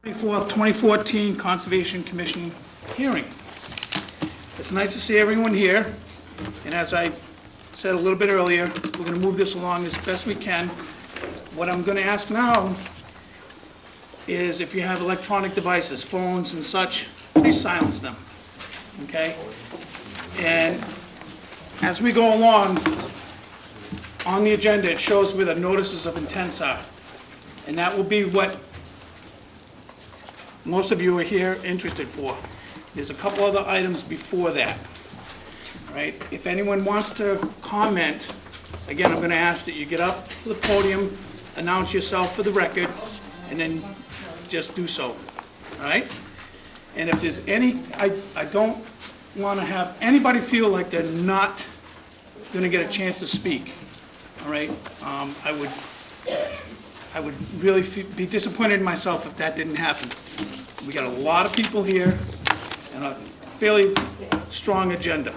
24th, 2014 Conservation Commission hearing. It's nice to see everyone here, and as I said a little bit earlier, we're going to move this along as best we can. What I'm going to ask now is if you have electronic devices, phones and such, please silence them, okay? And as we go along, on the agenda, it shows where the notices of intents are, and that will be what most of you are here interested for. There's a couple other items before that, right? If anyone wants to comment, again, I'm going to ask that you get up to the podium, announce yourself for the record, and then just do so, all right? And if there's any, I don't want to have anybody feel like they're not going to get a chance to speak, all right? I would really be disappointed in myself if that didn't happen. We got a lot of people here and a fairly strong agenda.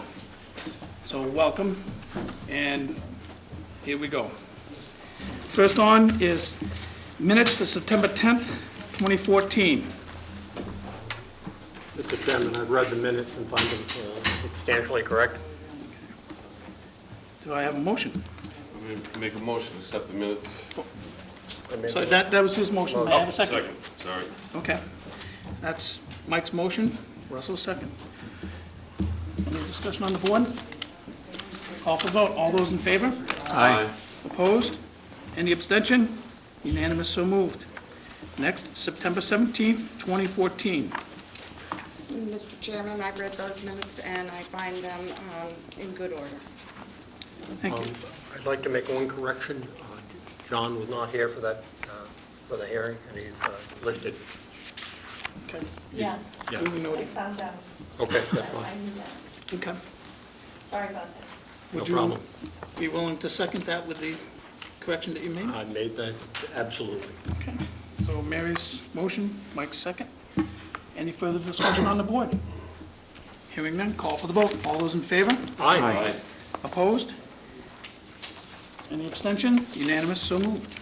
So welcome, and here we go. First on is minutes for September 10th, 2014. Mr. Chairman, I've read the minutes and find them substantially correct. Do I have a motion? I'm going to make a motion to accept the minutes. So that was his motion. May I have a second? Second, sorry. Okay. That's Mike's motion, Russell's second. Any discussion on the board? Call for vote. All those in favor? Aye. Opposed? Any abstention? Unanimous, so moved. Next, September 17th, 2014. Mr. Chairman, I've read those minutes and I find them in good order. Thank you. I'd like to make one correction. John was not here for that, for the hearing, and he's listed. Okay. Yeah, Duly I noted. found out. Okay, that's I fine. knew that. Okay. Sorry about that. No Would you problem. be willing to second that with the correction that you made? I made that, absolutely. Okay. So Mary's motion, Mike's second. Any further discussion on the board? Hearing none, call for the vote. All those in favor? Aye. Opposed? Any abstention? Unanimous, so moved.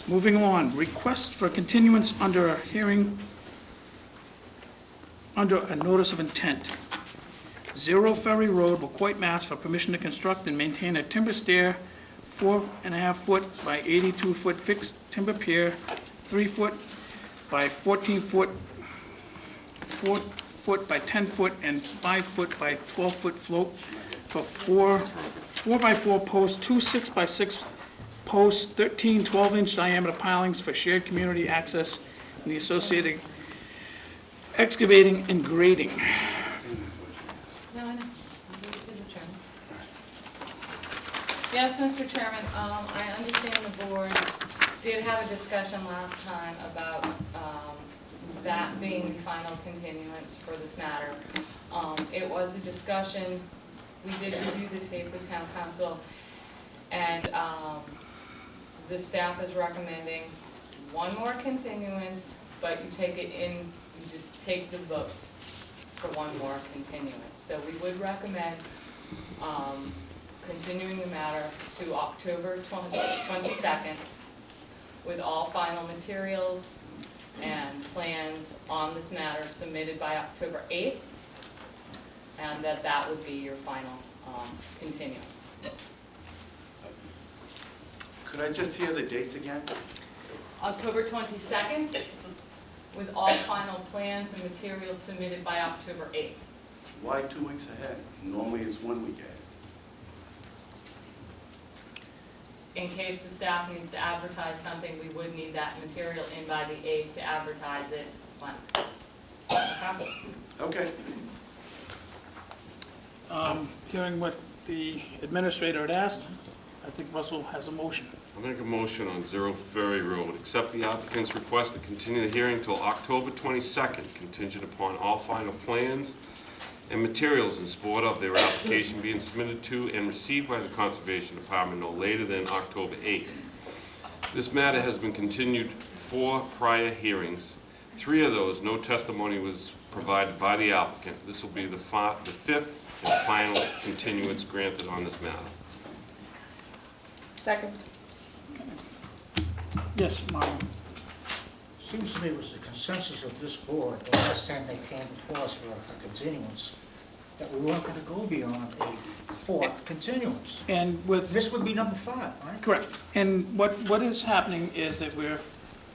Moving on, request for continuance under a hearing, under a notice of intent. 0 Ferry Road, Wacoit, Mass. For permission to construct and maintain a timber stair, 4.5 foot by 82 foot fixed timber pier, 3 foot by 14 foot, 4 foot by 10 foot, and 5 foot by 12 foot float for 4 by 4 posts, 2 6 by 6 posts, 13 12-inch diameter pilings for shared community access, and the associated excavating and grading. No, I know. Yes, Mr. Chairman, I understand the board did have a discussion last time about that being the final continuance for this matter. It was a discussion. We did review the tape with town council, and the staff is recommending one more continuance, but you take it in, you take the vote for one more continuance. So we would recommend continuing the matter to October 22nd with all final materials and plans on this matter submitted by October 8th. And that would be your final continuance. Could I just hear the dates again? October 22nd, with all final plans and materials submitted by October 8th. Why 2 weeks ahead? Normally it's 1 week ahead. In case the staff needs to advertise something, we would need that material in by the 8th to advertise it. Okay. Hearing what the administrator had asked, I think Russell has a motion. I'll make a motion on 0 Ferry Road. Accept the applicant's request to continue the hearing until October 22nd, contingent upon all final plans and materials in support of their application being submitted to and received by the Conservation Department no later than October 8th. This matter has been continued 4 prior hearings. 3 of those, no testimony was provided by the applicant. This will be the 5th and final continuance granted on this matter. Second. Yes, Marlon. Seems to me it was the consensus of this board, the last time they came before us for a continuance, that we weren't gonna go beyond a fourth continuance. And with, This would be number 5, right? correct, and what is happening is that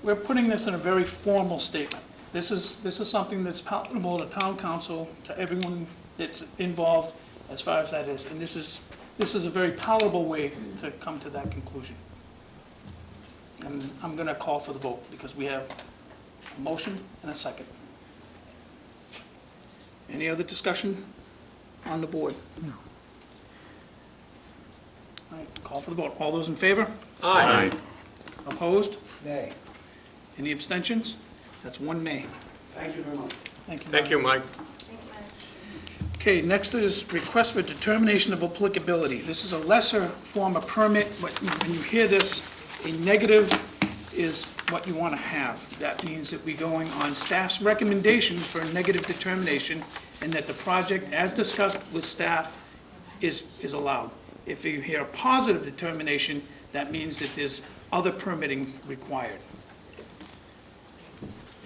we're putting this in a very formal statement. This is something that's palatable to town council, to everyone that's involved as far as that is, and this is a very palatable way to come to that conclusion. And I'm gonna call for the vote, because we have a motion and a second. Any other discussion on the board? No. All right, call for the vote. All those in favor? Aye. Opposed? Nay. Any abstentions? That's one nay. Thank you very much. Thank you. Thank you, Mike. Okay, next is request for determination of applicability. This is a lesser form of permit, but when you hear this, a negative is what you want to have. That means that we're going on staff's recommendation for a negative determination, and that the project, as discussed with staff, is allowed. If you hear a positive determination, that means that there's other permitting required.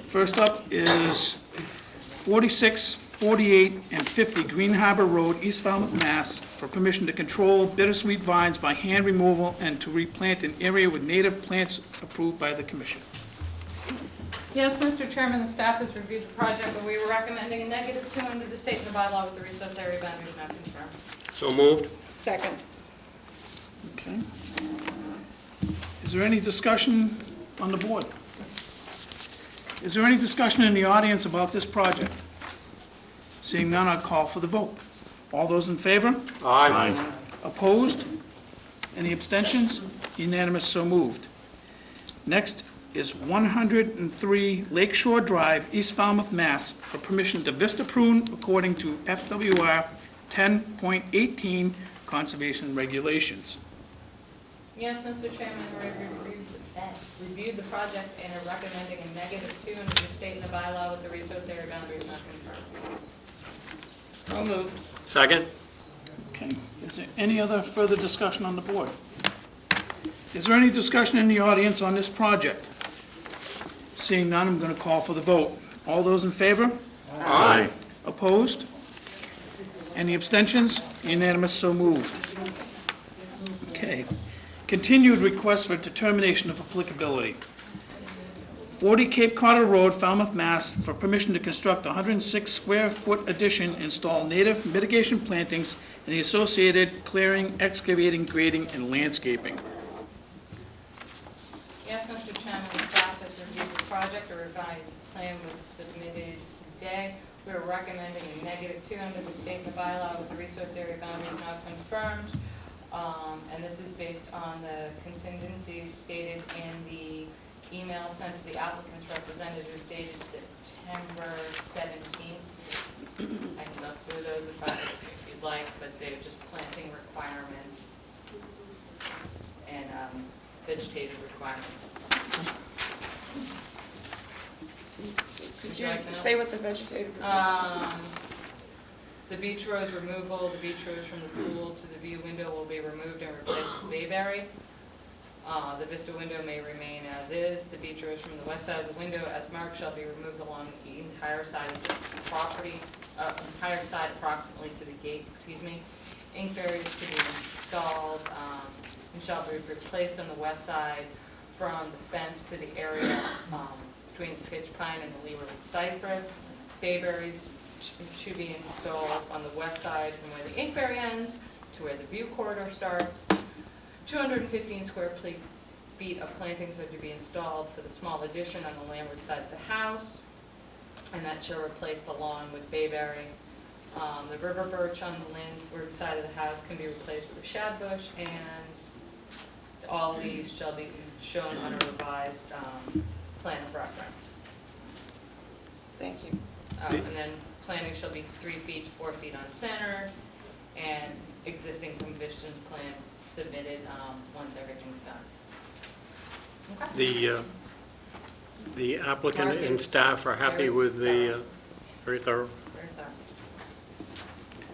First up is 46, 48, and 50 Green Harbor Road, East Falmouth, Mass., for permission to control bittersweet vines by hand removal and to replant an area with native plants approved by the commission. Yes, Mr. Chairman, the staff has reviewed the project, but we were recommending a -2 under the state and the bylaw with the recessed area boundaries not confirmed. So moved. Second. Okay. Is there any discussion on the board? Is there any discussion in the audience about this project? Seeing none, I'll call for the vote. All those in favor? Aye. Opposed? Any abstentions? Unanimous, so moved. Next is 103 Lakeshore Drive, East Falmouth, Mass., for permission to vista prune according to FWR 10.18 conservation regulations. Yes, Mr. Chairman, we reviewed the project and are recommending a -2 under the state and the bylaw with the resource area boundaries not confirmed. So moved. Second? Okay, is there any other further discussion on the board? Is there any discussion in the audience on this project? Seeing none, I'm going to call for the vote. All those in favor? Aye. Opposed? Any abstentions? Unanimous, so moved. Okay. Continued request for determination of applicability. 40 Cape Cod Road, Falmouth, Mass., for permission to construct a 106-square-foot addition, install native mitigation plantings, and the associated clearing, excavating, grading, and landscaping. Yes, Mr. Chairman, the staff has reviewed the project. A revised plan was submitted today. We are recommending a -2 under the state and the bylaw with the resource area boundaries not confirmed. And this is based on the contingencies stated in the email sent to the applicant's representative dated September 17th. I can look through those if you'd like, but they're just planting requirements and vegetative requirements. Could you you like to know? say what the vegetative requirements? The beach rose removal, the beach rose from the pool to the view window will be removed and replaced with bayberry. The vista window may remain as is. The beach rose from the west side of the window as marked shall be removed along the entire side of the property, entire side approximately to the gate, Ink barriers to be installed and shall be replaced on the west side from the fence to the area between the pitch pine and the leeward cypress. Bayberries to be installed on the west side from where the inkberry ends to where the view corridor starts. 215 square feet of plantings are to be installed for the small addition on the landward side of the house, and that shall replace the lawn with bayberry. The river birch on the landward side of the house can be replaced with a shad bush, and all these shall be shown on a revised plan of reference. Thank you. And then planting shall be 3 feet, 4 feet on center, and existing conditions plan submitted once everything's done. Okay? The applicant Mark and is staff are happy very with the, very thorough. Very thorough.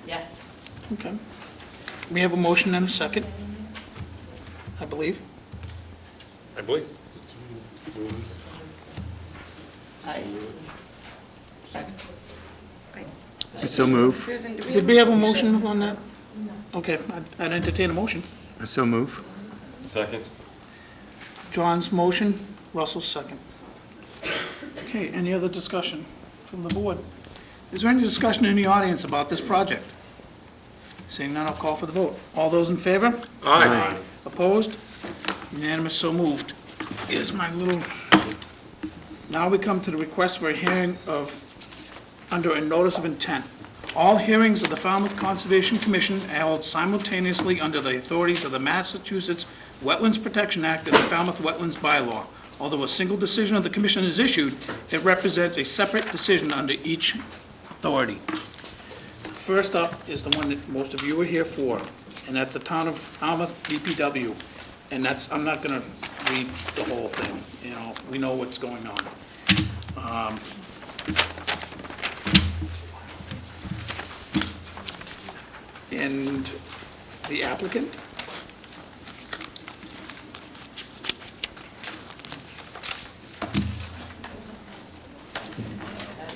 Yes. Okay. We have a motion and a second, I believe. I believe. Second. So move. Susan, do we Did have? we have a motion on that? Okay, I'd entertain a motion. So move. Second. John's motion, Russell's second. Okay, any other discussion from the board? Is there any discussion in the audience about this project? Seeing none, I'll call for the vote. All those in favor? Aye. Opposed? Unanimous, so moved. Here's my little, now we come to the request for a hearing of, under a notice of intent. All hearings of the Falmouth Conservation Commission are held simultaneously under the authorities of the Massachusetts Wetlands Protection Act and the Falmouth Wetlands Bylaw. Although a single decision of the commission is issued, it represents a separate decision under each authority. First up is the one that most of you are here for, and that's the Town of Falmouth DPW. And that's, I'm not gonna read the whole thing, you know, we know what's going on. And the applicant?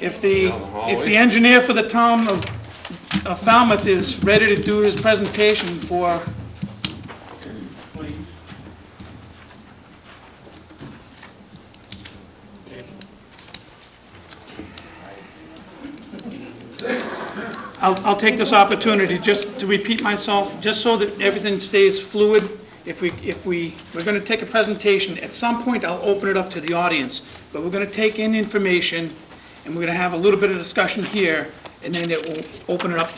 If the engineer for the town of Falmouth is ready to do his presentation for, I'll take this opportunity just to repeat myself, just so that everything stays fluid. We're gonna take a presentation, at some point I'll open it up to the audience, but we're gonna take in information, and we're gonna have a little bit of discussion here, and then it will open it up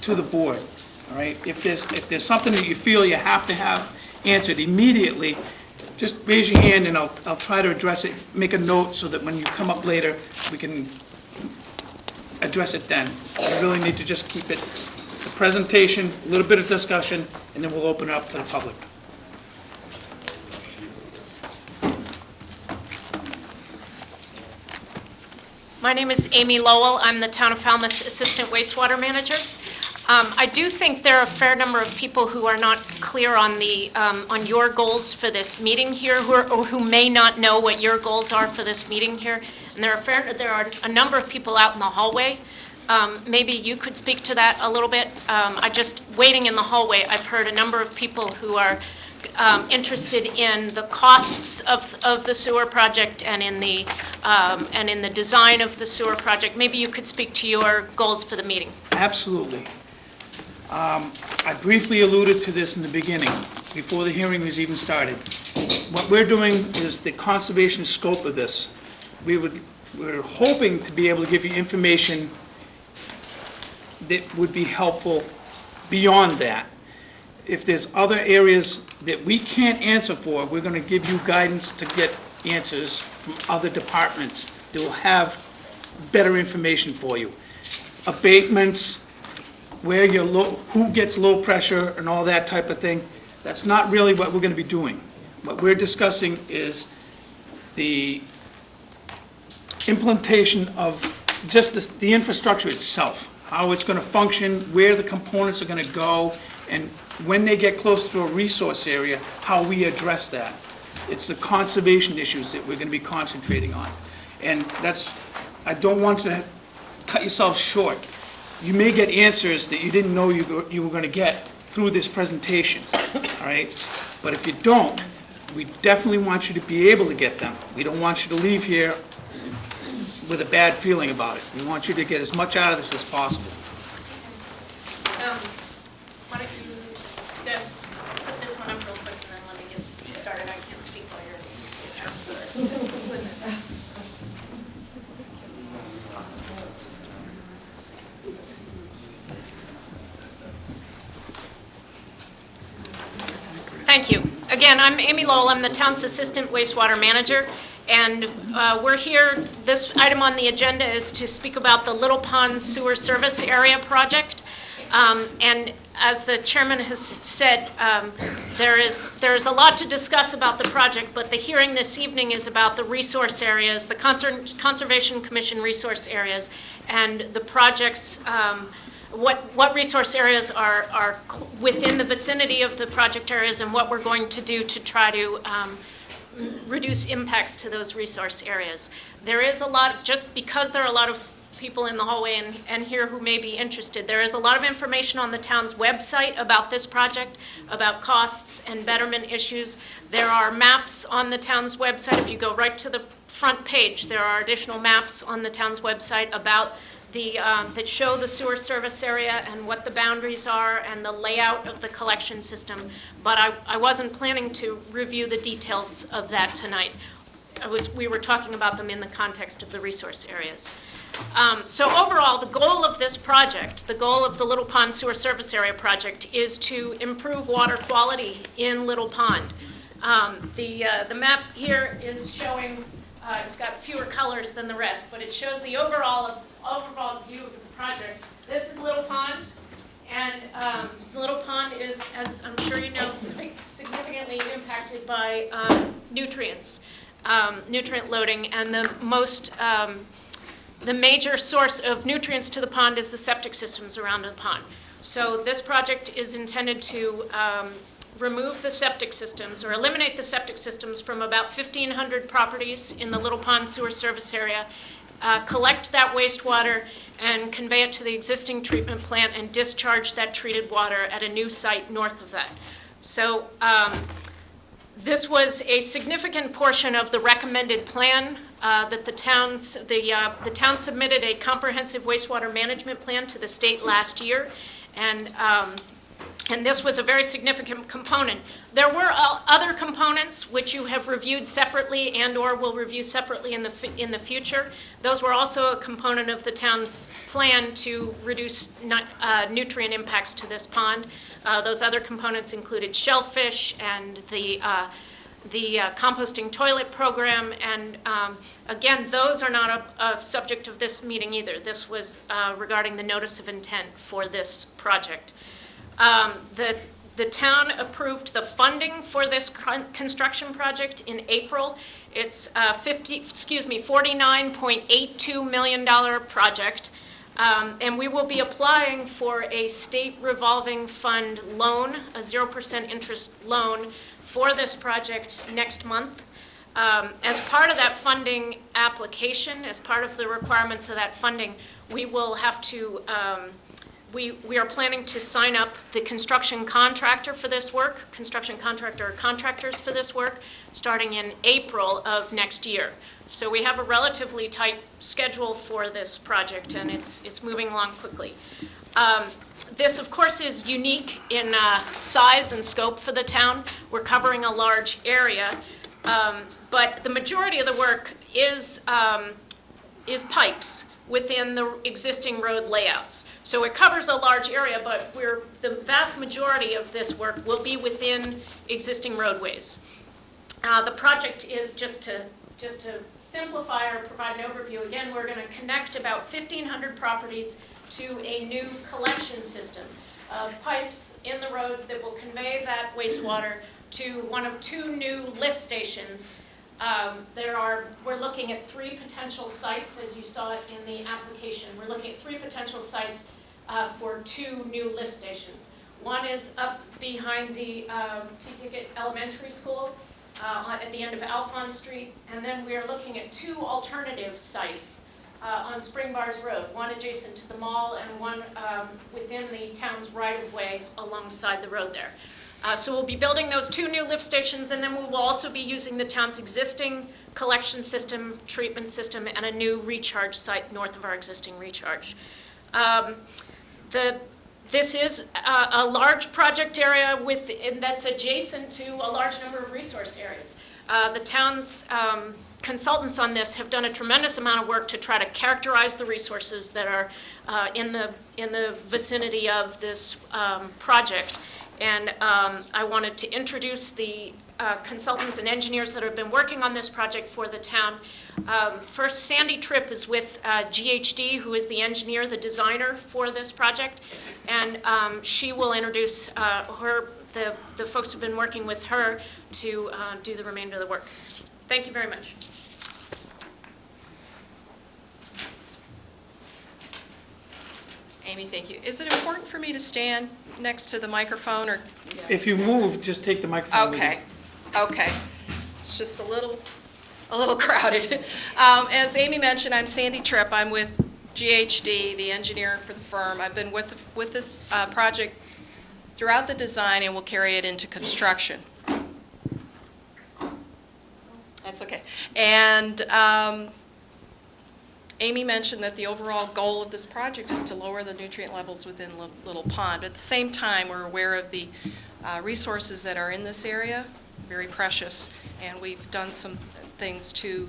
to the board, all right? If there's something that you feel you have to have answered immediately, just raise your hand and I'll try to address it, make a note so that when you come up later, we can address it then. You really need to just keep it, the presentation, a little bit of discussion, and then we'll open it up to the public. My name is Amy Lowell. I'm the Town of Falmouth Assistant Wastewater Manager. I do think there are a fair number of people who are not clear on on your goals for this meeting here, or who may not know what your goals are for this meeting here. And there are a number of people out in the hallway. Maybe you could speak to that a little bit. Waiting in the hallway, I've heard a number of people who are interested in the costs of the sewer project and in the design of the sewer project. Maybe you could speak to your goals for the meeting. Absolutely. I briefly alluded to this in the beginning, before the hearing was even started. What we're doing is the conservation scope of this. We're hoping to be able to give you information that would be helpful beyond that. If there's other areas that we can't answer for, we're going to give you guidance to get answers from other departments that will have better information for you. Abatements, where you're who gets low pressure and all that type of thing, that's not really what we're going to be doing. What we're discussing is the implementation of just the infrastructure itself, how it's going to function, where the components are going to go, and when they get close to a resource area, how we address that. It's the conservation issues that we're going to be concentrating on. And I don't want to cut yourself short. You may get answers that you didn't know you were going to get through this presentation, all right? But if you don't, we definitely want you to be able to get them. We don't want you to leave here with a bad feeling about it. We want you to get as much out of this as possible. Why don't you guys put this one up real quick and then let me get started. I can't speak while you're Thank you. Again, I'm Amy Lowell. I'm the town's assistant wastewater manager. And we're here, this item on the agenda is to speak about the Little Pond Sewer Service Area project. And as the chairman has said, there is a lot to discuss about the project, but the hearing this evening is about the resource areas, the Conservation Commission resource areas, and the project's, what resource areas are within the vicinity of the project areas, and what we're going to do to try to reduce impacts to those resource areas. There is a lot, just because there are a lot of people in the hallway and here who may be interested, there is a lot of information on the town's website about this project, about costs and betterment issues. There are maps on the town's website. If you go right to the front page, there are additional maps on the town's website about that show the sewer service area and what the boundaries are and the layout of the collection system. But I wasn't planning to review the details of that tonight. We were talking about them in the context of the resource areas. So overall, the goal of this project, the goal of the Little Pond Sewer Service Area project, is to improve water quality in Little Pond. The map here is showing, it's got fewer colors than the rest, but it shows the overall view of the project. This is Little Pond, and Little Pond is, as I'm sure you know, significantly impacted by nutrients, nutrient loading, and the major source of nutrients to the pond is the septic systems around the pond. So this project is intended to remove the septic systems or eliminate the septic systems from about 1,500 properties in the Little Pond Sewer Service Area, collect that wastewater and convey it to the existing treatment plant and discharge that treated water at a new site north of that. So this was a significant portion of the recommended plan that the town submitted a comprehensive wastewater management plan to the state last year, and this was a very significant component. There were other components which you have reviewed separately and/or will review separately in the future. Those were also a component of the town's plan to reduce nutrient impacts to this pond. Those other components included shellfish and the composting toilet program, and again, those are not a subject of this meeting either. This was regarding the notice of intent for this project. The town approved the funding for this construction project in April. It's $49.82 million project. And we will be applying for a state revolving fund loan, a 0% interest loan for this project next month. As part of that funding application, as part of the requirements of that funding, we will have to, we are planning to sign up the construction contractor for this work, construction contractor or contractors for this work, starting in April of next year. So we have a relatively tight schedule for this project, and it's moving along quickly. This, of course, is unique in size and scope for the town. We're covering a large area, but the majority of the work is pipes within the existing road layouts. So it covers a large area, but the vast majority of this work will be within existing roadways. The project is just to simplify or provide an overview. Again, we're going to connect about 1,500 properties to a new collection system of pipes in the roads that will convey that wastewater to one of 2 new lift stations. We're looking at 3 potential sites, as you saw it in the application. We're looking at 3 potential sites for 2 new lift stations. One is up behind the T-Ticket Elementary School at the end of Alphonse Street, and then we are looking at 2 alternative sites on Spring Bars Road, one adjacent to the mall and one within the town's right-of-way alongside the road there. So we'll be building those 2 new lift stations, and then we will also be using the town's existing collection system, treatment system, and a new recharge site north of our existing recharge. This is a large project area that's adjacent to a large number of resource areas. The town's consultants on this have done a tremendous amount of work to try to characterize the resources that are in the vicinity of this project. And I wanted to introduce the consultants and engineers that have been working on this project for the town. First, Sandy Tripp is with GHD, who is the engineer, the designer for this project, and she will introduce the folks who've been working with her to do the remainder of the work. Thank you very much. Amy, thank you. Is it important for me to stand next to the microphone, or? If you move, just take the microphone with you. Okay. It's just a little crowded. As Amy mentioned, I'm Sandy Tripp. I'm with GHD, the engineer for the firm. I've been with this project throughout the design and will carry it into construction. That's okay. And Amy mentioned that the overall goal of this project is to lower the nutrient levels within Little Pond. At the same time, we're aware of the resources that are in this area, very precious, and we've done some things to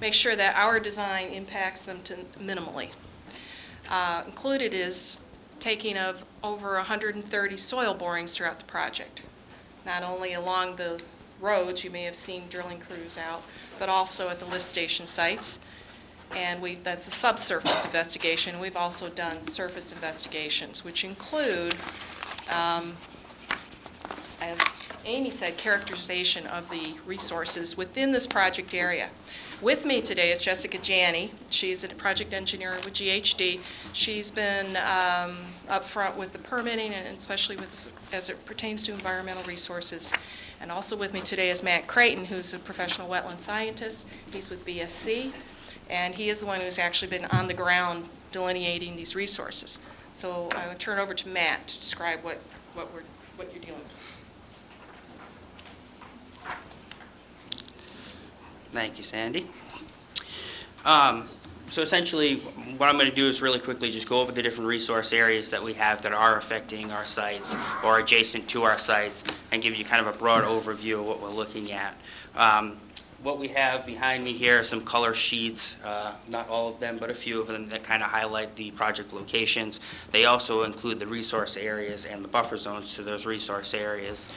make sure that our design impacts them minimally. Included is taking of over 130 soil borings throughout the project, not only along the roads, you may have seen drilling crews out, but also at the lift station sites. And that's a subsurface investigation. We've also done surface investigations, which include, as Amy said, characterization of the resources within this project area. With me today is Jessica Janney. She's a project engineer with GHD. She's been up front with the permitting, and especially as it pertains to environmental resources. And also with me today is Matt Creighton, who's a professional wetland scientist. He's with BSC. And he is the one who's actually been on the ground delineating these resources. So I will turn over to Matt to describe what you're dealing with. Thank you, Sandy. So essentially, what I'm going to do is really quickly just go over the different resource areas that we have that are affecting our sites or adjacent to our sites, and give you kind of a broad overview of what we're looking at. What we have behind me here are some color sheets, not all of them, but a few of them that kind of highlight the project locations. They also include the resource areas and the buffer zones to those resource areas,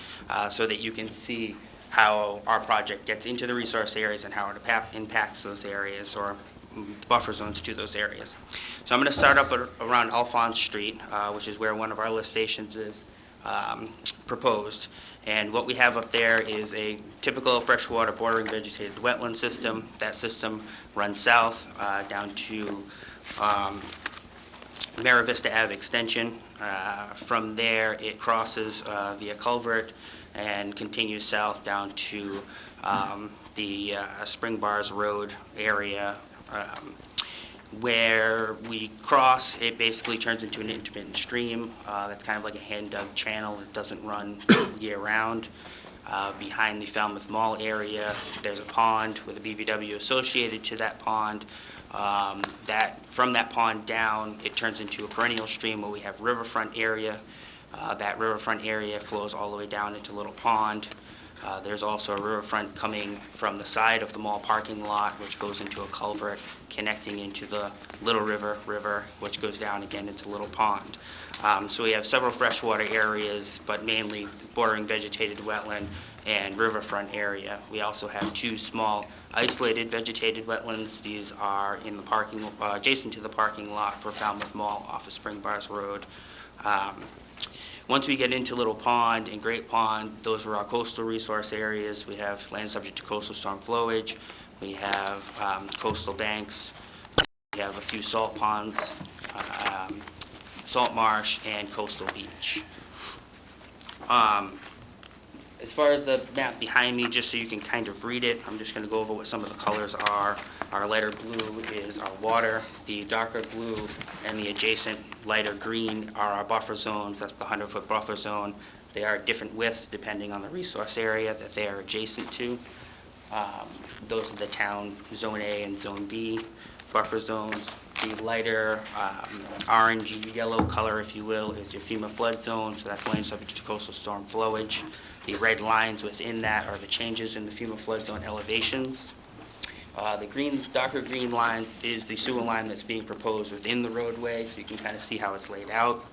so that you can see how our project gets into the resource areas and how it impacts those areas or buffer zones to those areas. So I'm going to start up around Alphonse Street, which is where one of our lift stations is proposed. And what we have up there is a typical freshwater bordering vegetated wetland system. That system runs south down to Mara Vista Ave Extension. From there, it crosses via culvert and continues south down to the Spring Bars Road area. Where we cross, it basically turns into an intermittent stream that's kind of like a hand-dug channel that doesn't run year-round. Behind the Falmouth Mall area, there's a pond with a BVW associated to that pond. From that pond down, it turns into a perennial stream where we have riverfront area. That riverfront area flows all the way down into Little Pond. There's also a riverfront coming from the side of the mall parking lot, which goes into a culvert connecting into the Little River, which goes down again into Little Pond. So we have several freshwater areas, but mainly bordering vegetated wetland and riverfront area. We also have two small isolated vegetated wetlands. These are in the parking, adjacent to the parking lot for Falmouth Mall off of Spring Bars Road. Once we get into Little Pond and Great Pond, those are our coastal resource areas. We have land subject to coastal storm flowage. We have coastal banks. We have a few salt ponds, salt marsh, and coastal beach. As far as the map behind me, just so you can kind of read it, I'm just going to go over what some of the colors are. Our lighter blue is our water. The darker blue and the adjacent lighter green are our buffer zones. That's the 100-foot buffer zone. They are different widths depending on the resource area that they are adjacent to. Those are the town Zone A and Zone B buffer zones. The lighter orangey yellow color, if you will, is your FEMA flood zone, so that's land subject to coastal storm flowage. The red lines within that are the changes in the FEMA flood zone elevations. The green, darker green lines is the sewer line that's being proposed within the roadway, so you can kind of see how it's laid out.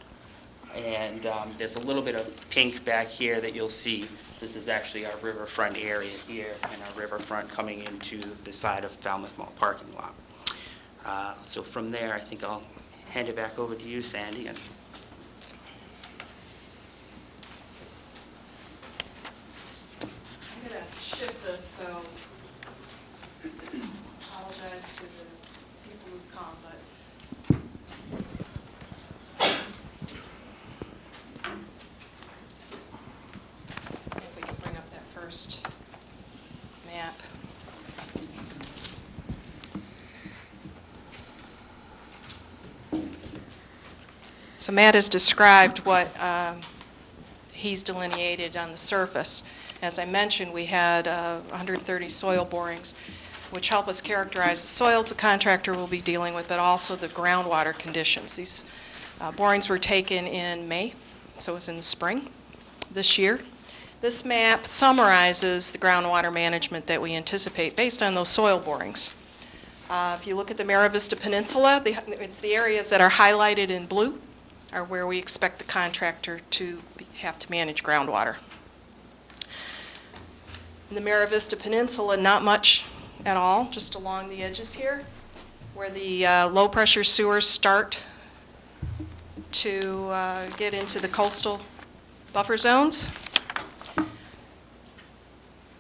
And there's a little bit of pink back here that you'll see. This is actually our riverfront area here, and our riverfront coming into the side of Falmouth Mall parking lot. So from there, I think I'll hand it back over to you, Sandy. And I'm going to shift this, so apologize to the people who've come, but if we can bring up that first map. map. So Matt has described what he's delineated on the surface. As I mentioned, we had 130 soil borings, which help us characterize the soils the contractor will be dealing with, but also the groundwater conditions. These borings were taken in May, so it was in the spring this year. This map summarizes the groundwater management that we anticipate based on those soil borings. If you look at the Mara Vista Peninsula, it's the areas that are highlighted in blue are where we expect the contractor to have to manage groundwater. In the Mara Vista Peninsula, not much at all, just along the edges here, where the low-pressure sewers start to get into the coastal buffer zones.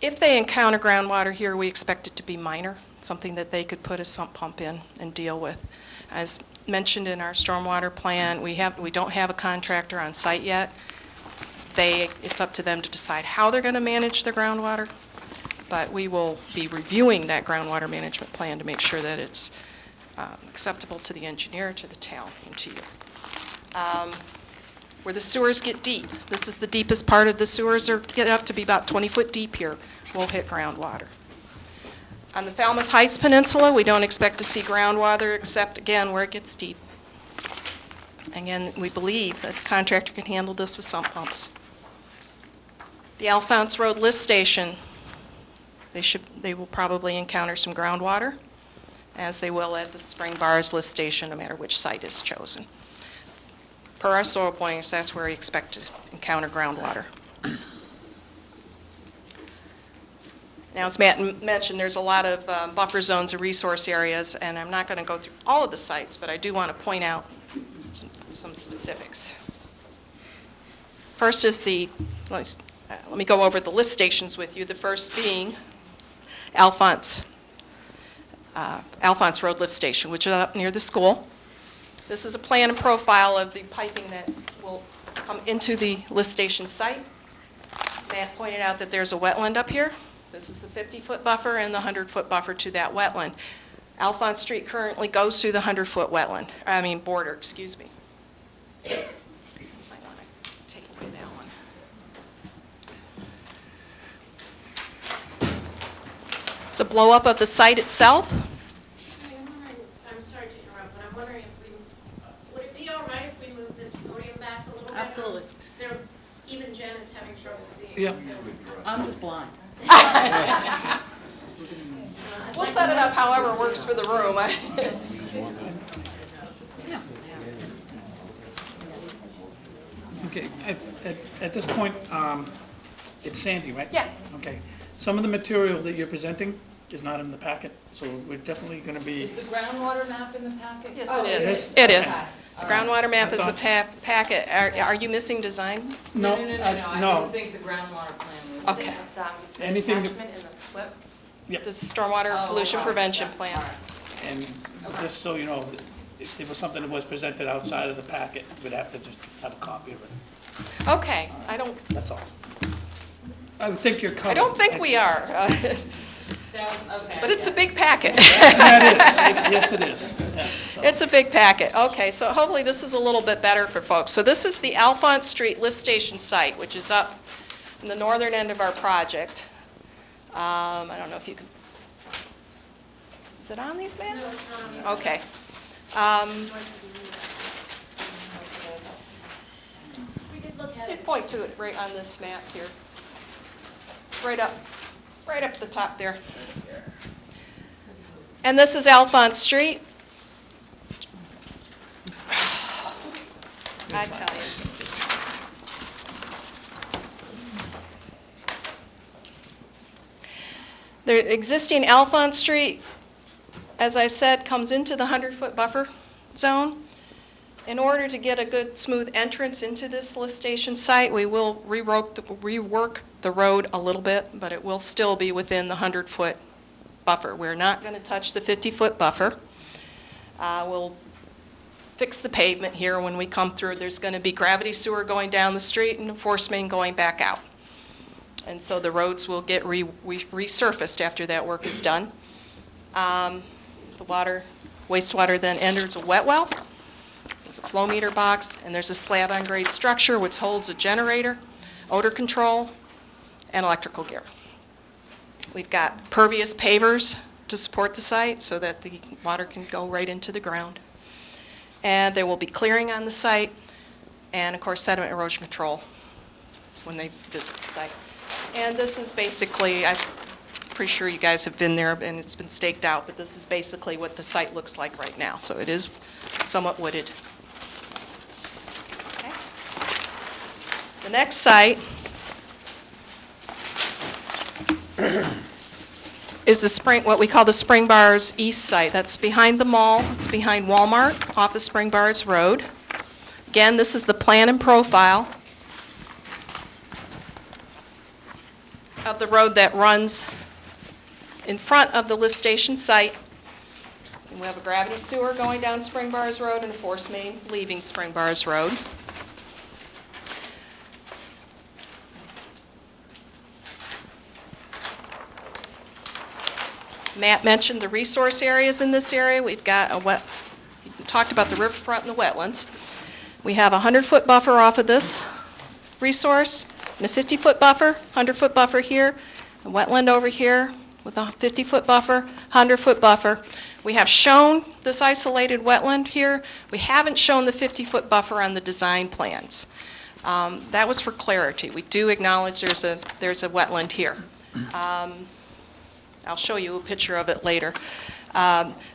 If they encounter groundwater here, we expect it to be minor, something that they could put a sump pump in and deal with. As mentioned in our stormwater plan, we don't have a contractor on site yet. It's up to them to decide how they're going to manage the groundwater, but we will be reviewing that groundwater management plan to make sure that it's acceptable to the engineer, to the town, and to you. Where the sewers get deep, this is the deepest part of the sewers, get up to be about 20 foot deep here, will hit groundwater. On the Falmouth Heights Peninsula, we don't expect to see groundwater except, again, where it gets deep. Again, we believe that the contractor can handle this with sump pumps. The Alphonse Road Lift Station, they will probably encounter some groundwater, as they will at the Spring Bars Lift Station, no matter which site is chosen. Per our soil pointers, that's where we expect to encounter groundwater. Now, as Matt mentioned, there's a lot of buffer zones and resource areas, and I'm not going to go through all of the sites, but I do want to point out some specifics. First is let me go over the lift stations with you, the first being Alphonse Road Lift Station, which is up near the school. This is a plan and profile of the piping that will come into the lift station site. Matt pointed out that there's a wetland up here. This is the 50-foot buffer and the 100-foot buffer to that wetland. Alphonse Street currently goes through the 100-foot border, excuse me. Might want to take away that one. So blow up of the site itself. I'm sorry to interrupt, but I'm wondering would it be all right if we move this podium back a little bit? Absolutely. Even Jen is having trouble seeing. Yeah. So. I'm just blind. We'll set it up however works for the room. Okay, at this point, it's Sandy, right? Yeah. Okay. Some of the material that you're presenting is not in the packet, so we're definitely going to be, Is the groundwater map in the packet? Yes, Oh, it is. is. It is. Okay. The groundwater map is the I packet. Are you missing design? no, No. I no. didn't think the groundwater plan was. Okay. Anything that- in the SWIP? Yep. The Stormwater Oh, Pollution okay. Prevention Yeah, Plan. all right. And just so you know, if there was something that was presented outside of the packet, we'd have to just have a copy of it. Okay, That's all. I would think you're covered. I don't think we are, Okay. but it's a big packet. That is, yes, it is. Yeah, so. It's a big packet. Okay, so hopefully this is a little bit better for folks. So this is the Alphonse Street Lift Station site, which is up in the northern end of our project. I don't know if you can, is it on these maps? Okay. We could look at You it. point to it right on this map here. It's right up the top there. And this is Alphonse Street. I tell you. The existing Alphonse Street, as I said, comes into the 100-foot buffer zone. In order to get a good, smooth entrance into this lift station site, we will rework the road a little bit, but it will still be within the 100-foot buffer. We're not going to touch the 50-foot buffer. We'll fix the pavement here when we come through. There's going to be gravity sewer going down the street and a force main going back out. and so the roads will get resurfaced after that work is done. The wastewater then enters a wet well. There's a flow meter box, and there's a slab-on-grade structure which holds a generator, odor control, and electrical gear. We've got pervious pavers to support the site so that the water can go right into the ground. And there will be clearing on the site, and of course sediment erosion control when they visit the site. And this is basically, I'm pretty sure you guys have been there and it's been staked out, but this is basically what the site looks like right now. So it is somewhat wooded. Okay. The next site is what we call the Spring Bars East site. That's behind the mall. It's behind Walmart off of Spring Bars Road. Again, this is the plan and profile of the road that runs in front of the lift station site. And we have a gravity sewer going down Spring Bars Road and a force main leaving Spring Bars Road. Matt mentioned the resource areas in this area. We've got we talked about the riverfront and the wetlands. We have a 100-foot buffer off of this resource, and a 50-foot buffer, 100-foot buffer here, a wetland over here with a 50-foot buffer, 100-foot buffer. We have shown this isolated wetland here. We haven't shown the 50-foot buffer on the design plans. That was for clarity. We do acknowledge there's a wetland here. I'll show you a picture of it later.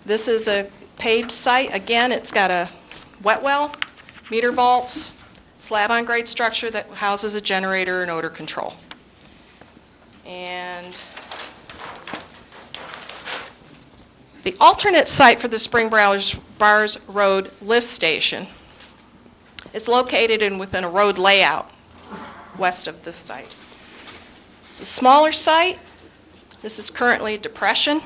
This is a paved site. Again, it's got a wet well, meter vaults, slab-on-grade structure that houses a generator and odor control. And the alternate site for the Spring Bars Road lift station is located within a road layout west of this site. It's a smaller site. This is currently a depression.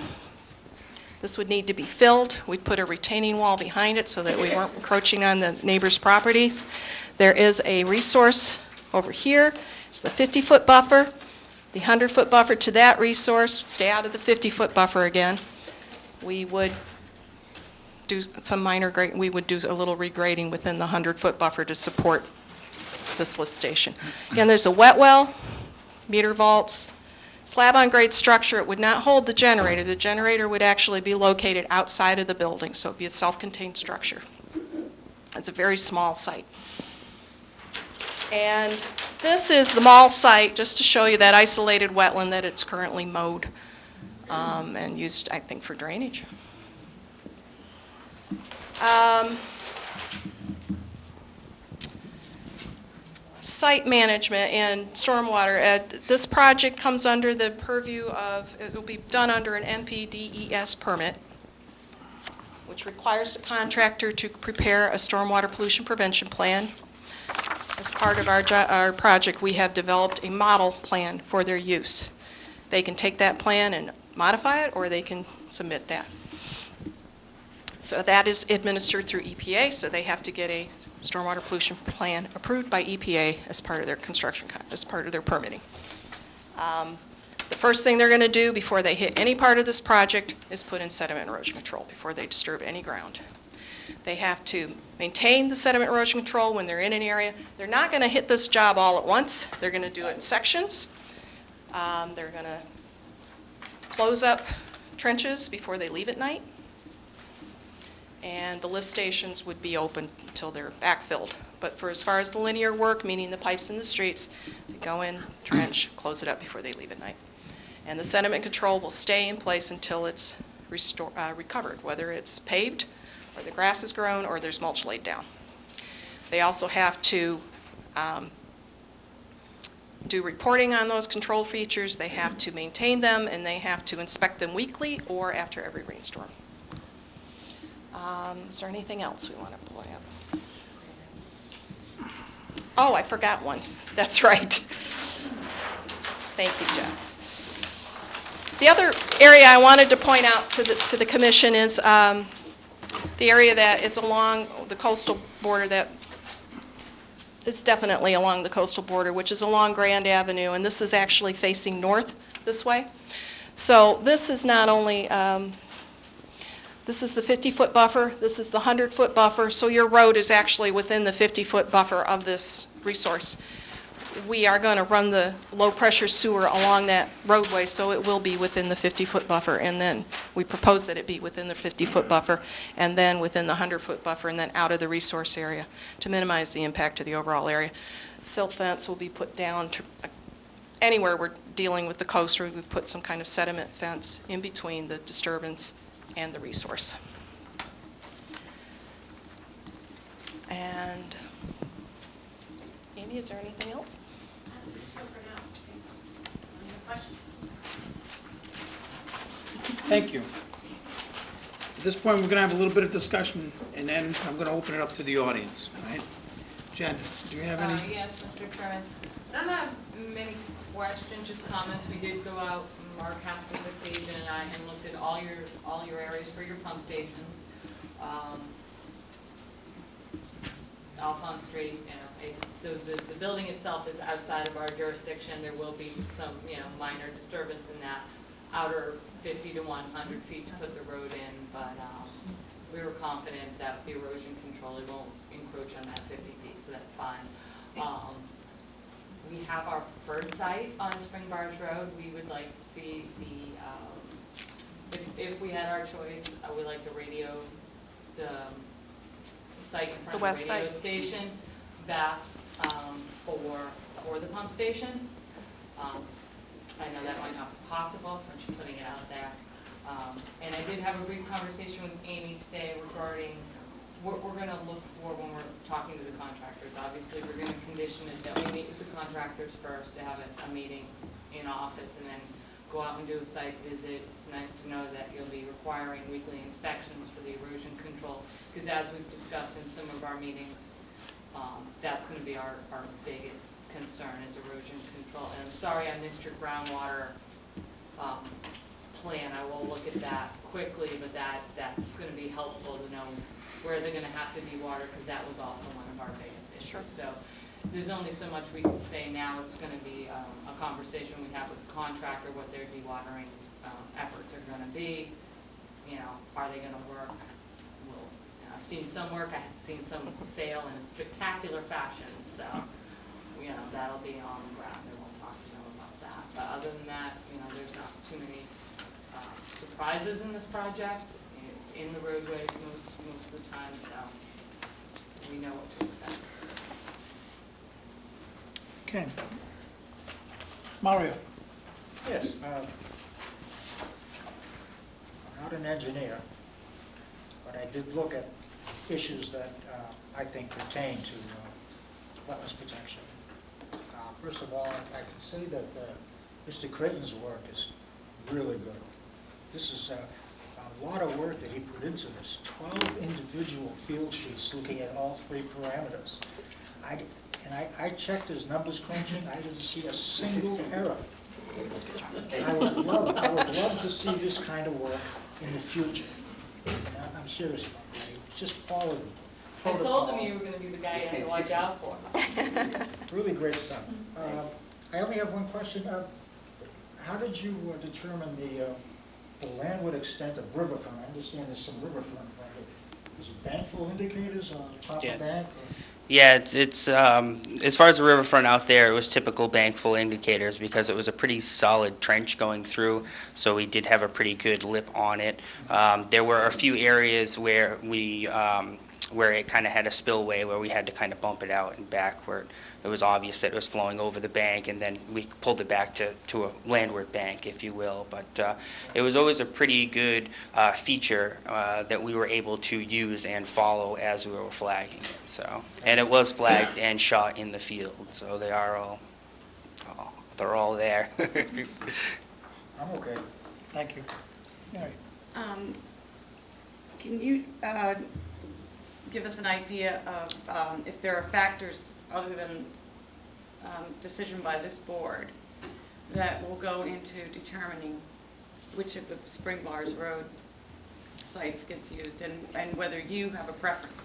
This would need to be filled. We'd put a retaining wall behind it so that we weren't encroaching on the neighbors' properties. There is a resource over here. It's the 50-foot buffer. The 100-foot buffer to that resource, stay out of the 50-foot buffer again. We would do some minor we would do a little regrading within the 100-foot buffer to support this lift station. Again, there's a wet well, meter vaults, slab-on-grade structure. It would not hold the generator. The generator would actually be located outside of the building, so it would be a self-contained structure. It's a very small site. And this is the mall site, just to show you that isolated wetland that it's currently mowed and used, I think, for drainage. Site management and stormwater. This project comes under the purview of, it will be done under an NPDES permit, which requires the contractor to prepare a stormwater pollution prevention plan. As part of our project, we have developed a model plan for their use. They can take that plan and modify it, or they can submit that. So that is administered through EPA, so they have to get a stormwater pollution plan approved by EPA as part of their construction, as part of their permitting. The first thing they're going to do before they hit any part of this project is put in sediment erosion control before they disturb any ground. They have to maintain the sediment erosion control when they're in an area. They're not going to hit this job all at once. They're going to do it in sections. They're going to close up trenches before they leave at night. And the lift stations would be open until they're backfilled. But for as far as the linear work, meaning the pipes in the streets, they go in, trench, close it up before they leave at night. And the sediment control will stay in place until it's recovered, whether it's paved, or the grass is grown, or there's mulch laid down. They also have to do reporting on those control features. They have to maintain them, and they have to inspect them weekly or after every rainstorm. Is there anything else we want to point out? Oh, I forgot one. That's right. Thank you, Jess. The other area I wanted to point out to the commission is the area that is along the coastal border that It's definitely along the coastal border, which is along Grand Avenue, and this is actually facing north this way. So this is not only, this is the 50-foot buffer, this is the 100-foot buffer, so your road is actually within the 50-foot buffer of this resource. We are going to run the low-pressure sewer along that roadway, so it will be within the 50-foot buffer, and then we propose that it be within the 50-foot buffer, and then within the 100-foot buffer, and then out of the resource area to minimize the impact to the overall area. Silt fence will be put down to anywhere we're dealing with the coast, or we've put some kind of sediment fence in between the disturbance and the resource. And Amy, is there anything else? Thank you. At this point, we're going to have a little bit of discussion, and then I'm going to open it up to the audience, all right? Jen, do you have any? Yes, Mr. Chairman. I don't have many questions, just comments. We did go out, Mark Hasper's occasion and I, and looked at all your areas for your pump stations. Alphonse Street, so the building itself is outside of our jurisdiction. There will be some, minor disturbance in that outer 50 to 100 feet to put the road in, but we were confident that the erosion control, it won't encroach on that 50 feet, so that's fine. We have our preferred site on Spring Barge Road. We would like to see if we had our choice, I would like the site in front of the west radio side station best for the pump station. I know that might not be possible, I'm just putting it out there. And I did have a brief conversation with Amy today regarding what we're going to look for when we're talking to the contractors. Obviously, we're going to condition it that we meet with the contractors first to have a meeting in office and then go out and do a site visit. It's nice to know that you'll be requiring weekly inspections for the erosion control, because as we've discussed in some of our meetings, that's going to be our biggest concern is erosion control. And I'm sorry I missed your groundwater plan. I will look at that quickly, but that's going to be helpful to know where they're going to have to be watered, because that was also one of our biggest issues. Sure. So there's only so much we can say now. It's going to be a conversation we have with the contractor, what their dewatering efforts are going to be. Are they going to work? I've seen some work. I have seen some fail in a spectacular fashion. So, that'll be on the ground, and we'll talk to them about that. But other than that, there's not too many surprises in this project, in the roadways most of the time, so we know what to expect. Okay. Mario? Yes. I'm not an engineer, but I did look at issues that I think pertain to wetlands protection. First of all, I can say that Mr. Creighton's work is really good. This is a lot of work that he put into this. 12 individual field sheets looking at all three parameters. I checked his numbers crunching. I didn't see a single error. I would love to see this kind of work in the future. And I'm serious about that. Just follow protocol. I told him you were going to be the guy you had to watch out for. Really great stuff. I only have one question. How did you determine the landward extent of riverfront? I understand there's some riverfront. Is it bankful indicators on the top of the bank? Or? Yeah, it's as far as the riverfront out there, it was typical bankful indicators because it was a pretty solid trench going through, so we did have a pretty good lip on it. There were a few areas where where it kind of had a spillway where we had to kind of bump it out and back where it was obvious that it was flowing over the bank, and then we pulled it back to a landward bank, if you will. But it was always a pretty good feature that we were able to use and follow as we were flagging it. So, and it was flagged and shot in the field, so they are they're all there. I'm okay. Thank you. Mary? Can you give us an idea of if there are factors other than decision by this board that will go into determining which of the Spring Bars Road sites gets used and whether you have a preference?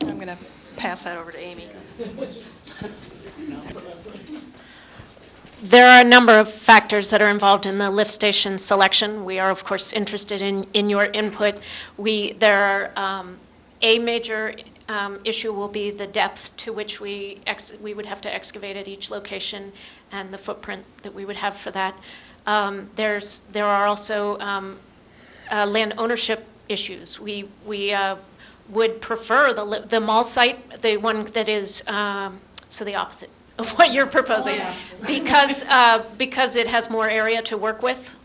I'm going to pass that over to Amy. There are a number of factors that are involved in the lift station selection. We are, of course, interested in your input. A major issue will be the depth to which we would have to excavate at each location and the footprint that we would have for that. There are also land ownership issues. We would prefer the mall site, the one that is, so the opposite of what you're proposing, because it has more area to work with.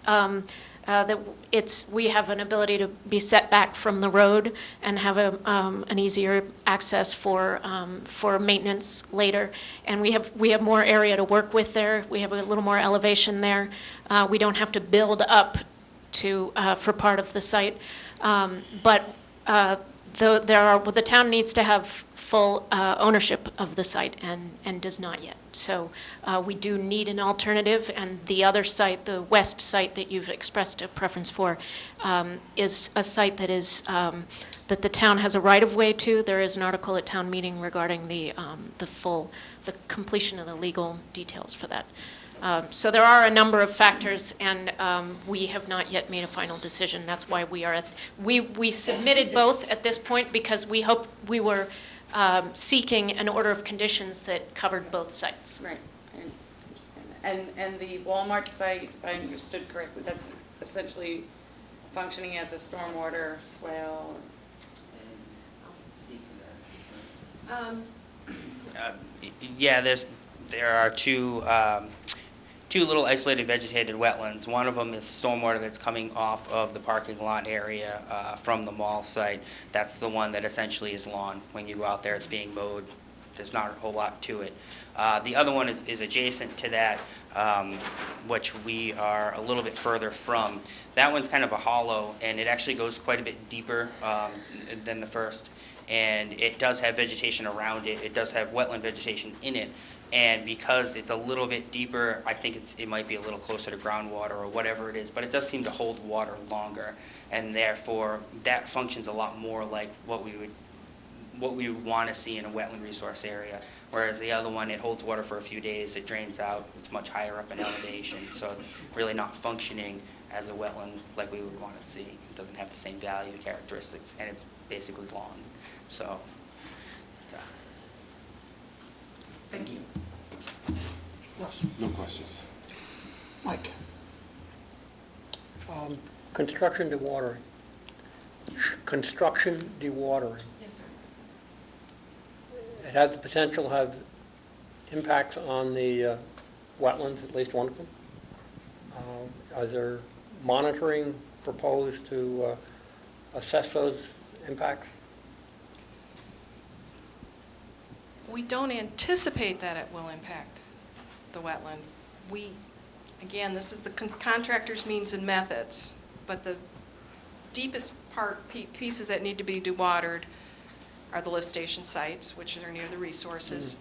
We have an ability to be set back from the road and have an easier access for maintenance later. And we have more area to work with there. We have a little more elevation there. We don't have to build up for part of the site. But the town needs to have full ownership of the site and does not yet. So we do need an alternative, and the other site, the west site that you've expressed a preference for, is a site that is that the town has a right-of-way to. There is an article at town meeting regarding the completion of the legal details for that. So there are a number of factors, and we have not yet made a final decision. That's why we submitted both at this point, because we were seeking an order of conditions that covered both sites. Right, I understand that. And the Walmart site, if I understood correctly, that's essentially functioning as a stormwater swale? Yeah, there are two little isolated vegetated wetlands. One of them is stormwater that's coming off of the parking lot area from the mall site. That's the one that essentially is lawn. When you go out there, it's being mowed. There's not a whole lot to it. The other one is adjacent to that, which we are a little bit further from. That one's kind of a hollow, and it actually goes quite a bit deeper than the first. And it does have vegetation around it. It does have wetland vegetation in it. And because it's a little bit deeper, I think it might be a little closer to groundwater or whatever it is, but it does seem to hold water longer, and therefore that functions a lot more like what we would want to see in a wetland resource area. Whereas the other one, it holds water for a few days, it drains out, it's much higher up in elevation, so it's really not functioning as a wetland like we would want to see. It doesn't have the same value characteristics, and it's basically lawn. So. Thank you. Russ? No questions. Mike? Construction dewatering. Construction dewatering. Yes, sir. It has the potential to have impacts on the wetlands, at least one of them. Are there monitoring proposed to assess those impacts? We don't anticipate that it will impact the wetland. Again, this is the contractor's means and methods, but the deepest pieces that need to be dewatered are the lift station sites, which are near the resources.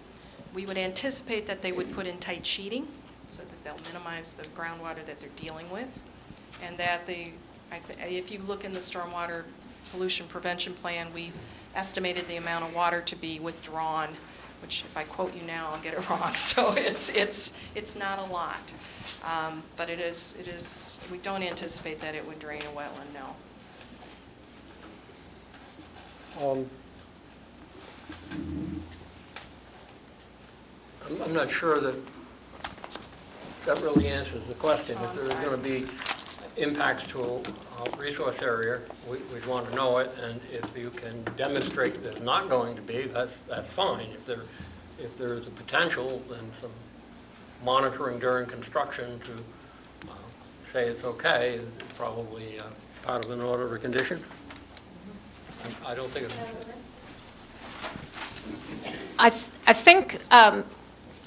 We would anticipate that they would put in tight sheeting so that they'll minimize the groundwater that they're dealing with, and that if you look in the stormwater pollution prevention plan, we estimated the amount of water to be withdrawn, which if I quote you now, I'll get it wrong. So it's not a lot, but it is. We don't anticipate that it would drain a wetland. No. I'm not sure that really answers the question. Oh, I'm If there's sorry. going to be impacts to a resource area, we'd want to know it, and if you can demonstrate there's not going to be, that's fine. If there's a potential, then some monitoring during construction to say it's okay is probably part of an order of condition. I don't think it's... I think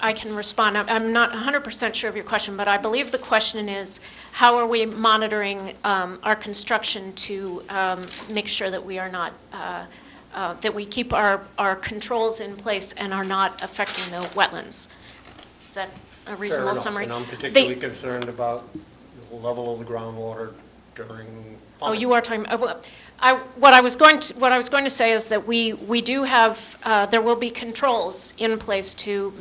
I can respond. I'm not 100% sure of your question, but I believe the question is, how are we monitoring our construction to make sure that we are not, that we keep our controls in place and are not affecting the wetlands? Is that a reasonable summary? And I'm particularly concerned about the level of the groundwater during. Oh, you are talking, what I was going to say is that we do have, there will be controls in place to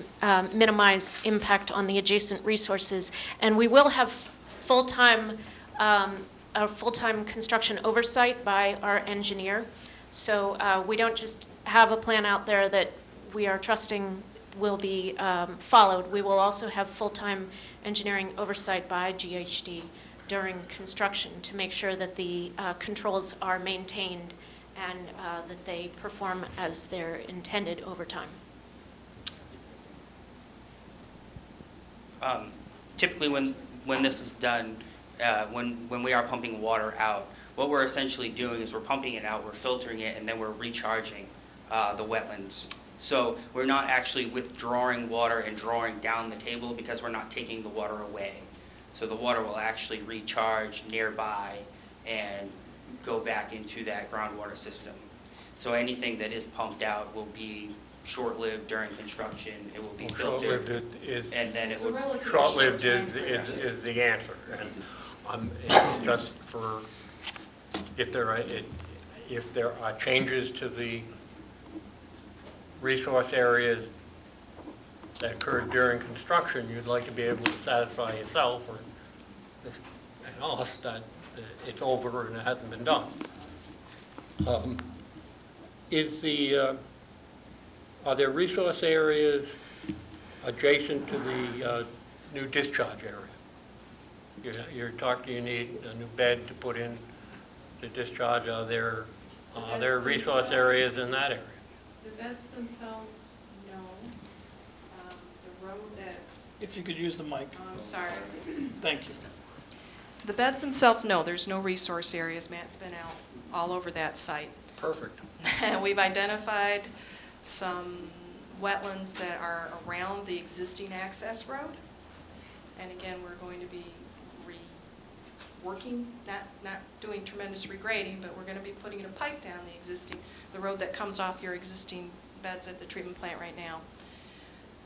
minimize impact on the adjacent resources, and we will have full-time construction oversight by our engineer. So we don't just have a plan out there that we are trusting will be followed. We will also have full-time engineering oversight by GHD during construction to make sure that the controls are maintained and that they perform as they're intended over time. Typically, when this is done, when we are pumping water out, what we're essentially doing is we're pumping it out, we're filtering it, and then we're recharging the wetlands. So we're not actually withdrawing water and drawing down the table because we're not taking the water away. So the water will actually recharge nearby and go back into that groundwater system. So anything that is pumped out will be short-lived during construction. It will be filtered, and then it will. Short-lived is the answer, and it's just for, if there are changes to the resource areas that occurred during construction, you'd like to be able to satisfy yourself or and us that it's over and it hasn't been done. Are there resource areas adjacent to the new discharge area? You need a new bed to put in the discharge. Are there resource areas in that area? The beds themselves, no. The road that, If you could use the mic. I'm sorry. Thank you. The beds themselves, no, there's no resource areas. Matt's been out all over that site. Perfect. We've identified some wetlands that are around the existing access road. And again, we're going to be reworking, not doing tremendous regrading, but we're going to be putting a pipe down the road that comes off your existing beds at the treatment plant right now,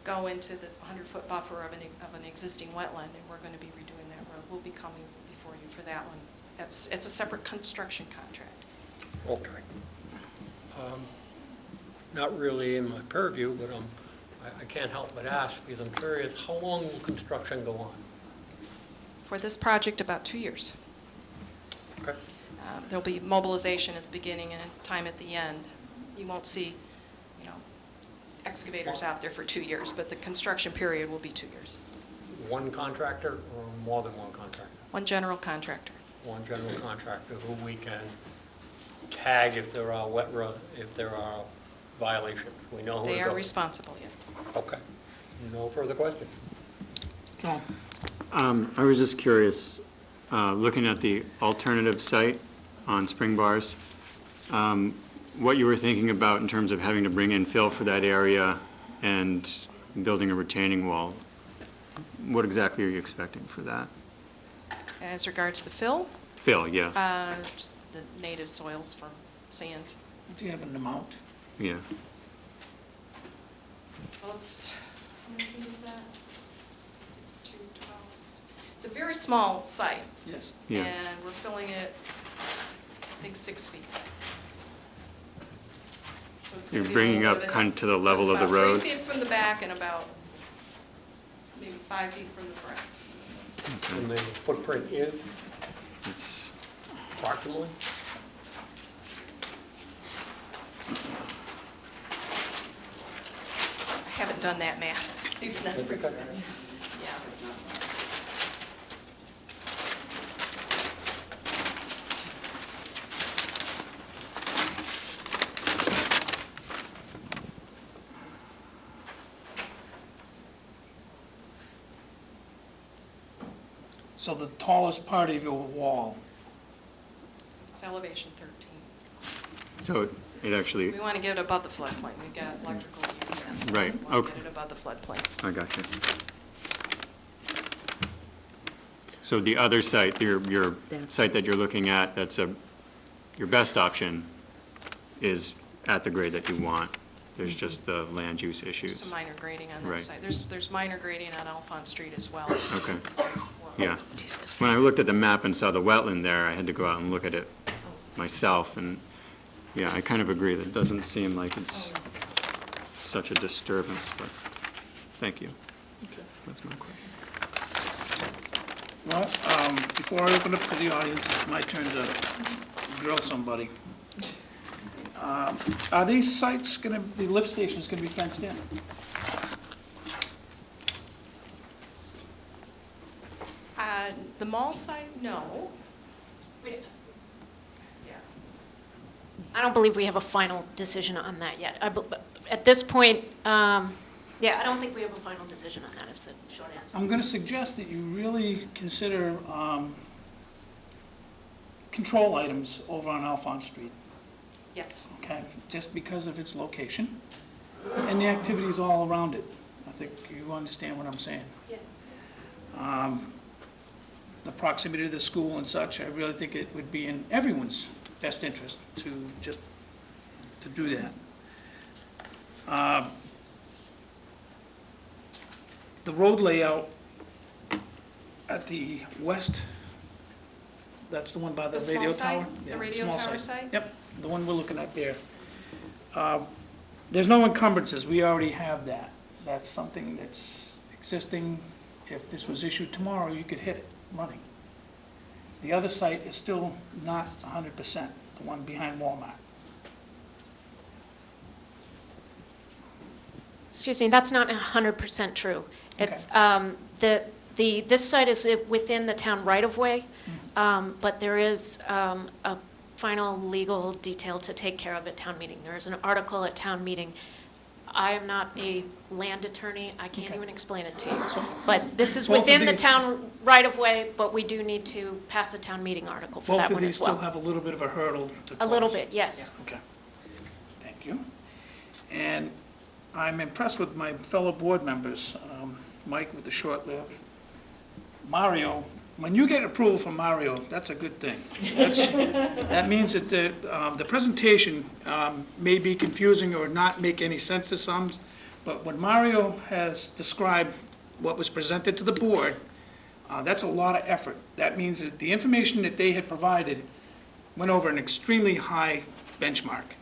go into the 100-foot buffer of an existing wetland, and we're going to be redoing that road. We'll be coming before you for that one. It's a separate construction contract. Okay. Not really in my purview, but I can't help but ask because I'm curious, how long will construction go on? For this project, about 2 years. Okay. There'll be mobilization at the beginning and time at the end. You won't see, excavators out there for 2 years, but the construction period will be 2 years. One contractor or more than one contractor? One general contractor. One general contractor who we can tag if there are if there are violations. We know who to go. They are responsible, yes. Okay. No further questions? John? I was just curious, looking at the alternative site on Spring Bars, what you were thinking about in terms of having to bring in fill for that area and building a retaining wall. What exactly are you expecting for that? As regards the fill, Fill, yeah. just the native soils from sands. Do you have an amount? Yeah. Well, how many feet is that? 6 to 12. It's a very small site. Yes. Yeah. And we're filling it, I think, 6 feet. So it's You're gonna be bringing a up little bit kind of to the So level of the It's road? about 3 feet from the back and about maybe 5 feet from the front. And the footprint is It's, approximately? I haven't done that math. These numbers. okay. Yeah. So the tallest part of your wall, It's elevation 13. so it actually, We want to get it above the floodplain. We've got electrical units. Right, We want okay. to get it above the floodplain. I got you. So the other site, your site that you're looking at, your best option is at the grade that you want. There's just the land use issues. Some minor grading on that Right. site. There's minor grading on Alphonse Street as well. Okay. So we're Yeah. When I looked at the map and saw the wetland there, I had to go out and look at it myself, and, yeah, I kind of agree, that it doesn't seem like it's such a disturbance, but, thank you. Okay. That's my question. Well, before I open up to the audience, it's my turn to grill somebody. Are these sites gonna, the lift stations gonna be fenced in? The mall site, no. I don't believe we have a final decision on that yet. At this point, yeah, I don't think we have a final decision on that, is the short answer. I'm gonna suggest that you really consider control items over on Alphonse Street, Yes. okay? Just because of its location and the activities all around it. I think you understand what I'm saying. Yes. The proximity to the school and such, I really think it would be in everyone's best interest to do that. The road layout at the west, that's the one by the The small radio site? tower? The Yeah, radio small tower site? Yep, the one we're looking at there. There's no encumbrances, we already have that. That's something that's existing. If this was issued tomorrow, you could hit it running. The other site is still not 100%, the one behind Walmart. Excuse me, that's not 100% true. It's, this site is within the town right-of-way, but there is a final legal detail to take care of at town meeting. There is an article at town meeting. I am not a land attorney, I can't even explain it to you. But this is Both of within the these- town right-of-way, but we do need to pass a town meeting article for Both that of one these as still well. have a little bit of a hurdle to cross. A little bit, yes. Okay, thank you. And I'm impressed with my fellow board members, Mike with the short lived. Mario, when you get approval from Mario, that's a good thing. That means that the presentation may be confusing or not make any sense to some, but when Mario has described what was presented to the board, that's a lot of effort. That means that the information that they had provided went over an extremely high benchmark.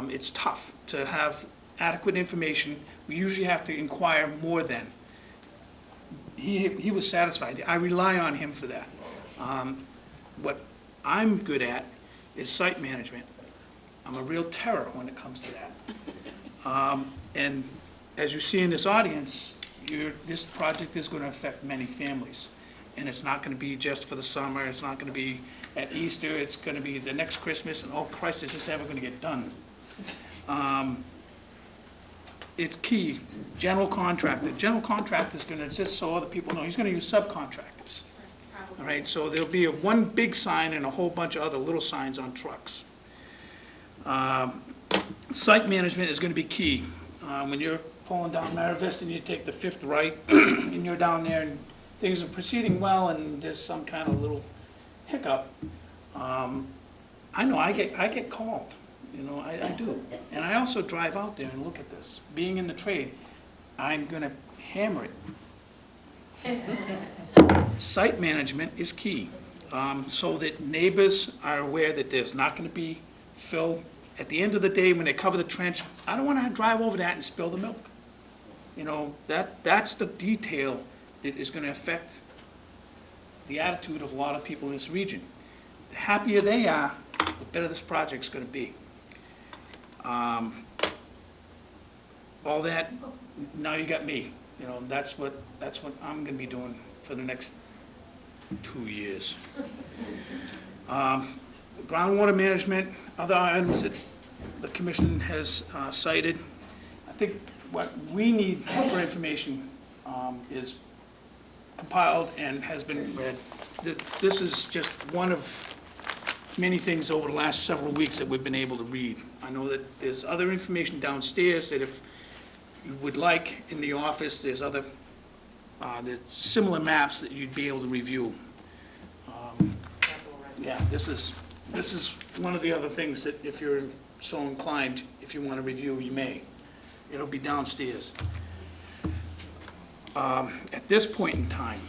It's tough to have adequate information. We usually have to inquire more than. He was satisfied. I rely on him for that. What I'm good at is site management. I'm a real terror when it comes to that. And as you see in this audience, this project is going to affect many families. And it's not going to be just for the summer, it's not going to be at Easter, it's going to be the next Christmas, and oh Christ, is this ever going to get done? It's key, general contractor is going to, just so other people know, he's going to use subcontractors. All right, so there'll be one big sign and a whole bunch of other little signs on trucks. Site management is going to be key. When you're pulling down Maravista and you take the fifth right, and you're down there and things are proceeding well and there's some kind of little hiccup, I know I get called. You know, I do. And I also drive out there and look at this. Being in the trade, I'm going to hammer it. Site management is key, so that neighbors are aware that there's not going to be fill. At the end of the day, when they cover the trench, I don't want to drive over that and spill the milk. You know, that's the detail that is going to affect the attitude of a lot of people in this region. The happier they are, the better this project's going to be. All that, now you got me. You know, that's what I'm going to be doing for the next 2 years. Groundwater management, other items that the commission has cited. I think what we need for information is compiled and has been read. This is just one of many things over the last several weeks that we've been able to read. I know that there's other information downstairs that if you would like in the office, there's there's similar maps that you'd be able to review. Yeah, this is one of the other things that if you're so inclined, if you want to review, you may. It'll be downstairs. At this point in time,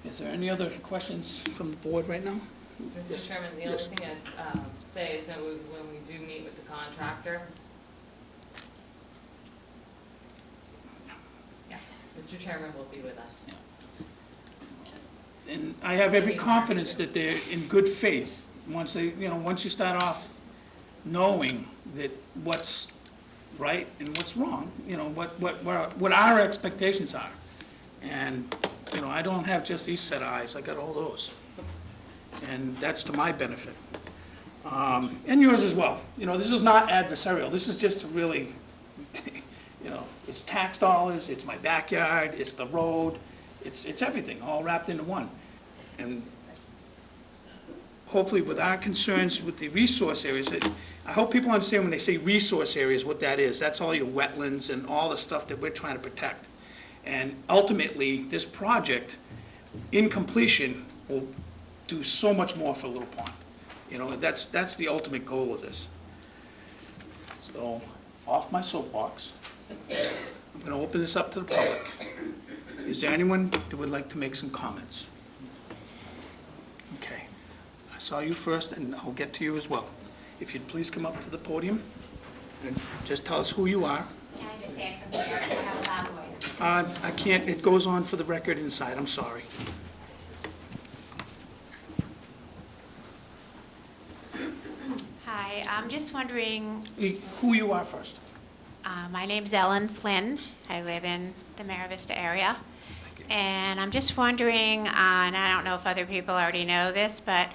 Is there any other questions from the board right now? Yes. Mr. Chairman, the only Yes. thing I'd say is that when we do meet with the contractor, yeah, Mr. Chairman will be with us. And I have every confidence that they're in good faith, once they, once you start off knowing that what's right and what's wrong, what our expectations are. And, I don't have just these set of eyes, I got all those. And that's to my benefit. And yours as well. This is not adversarial, this is just to really, it's tax dollars, it's my backyard, it's the road, it's everything, all wrapped into one. And hopefully with our concerns with the resource areas, I hope people understand when they say resource areas, what that is. That's all your wetlands and all the stuff that we're trying to protect. And ultimately, this project, in completion, will do so much more for Little Pond. That's the ultimate goal of this. So, off my soapbox, I'm going to open this up to the public. Is there anyone that would like to make some comments? Okay. I saw you first, and I'll get to you as well. If you'd please come up to the podium and just tell us who you are. Can I just say it from here? I have a loud voice. I can't, it goes on for the record inside, I'm sorry. Hi, I'm just wondering, Who you are first. my name's Ellen Flynn. I live in the Mara Vista area. And I'm just wondering, and I don't know if other people already know this, but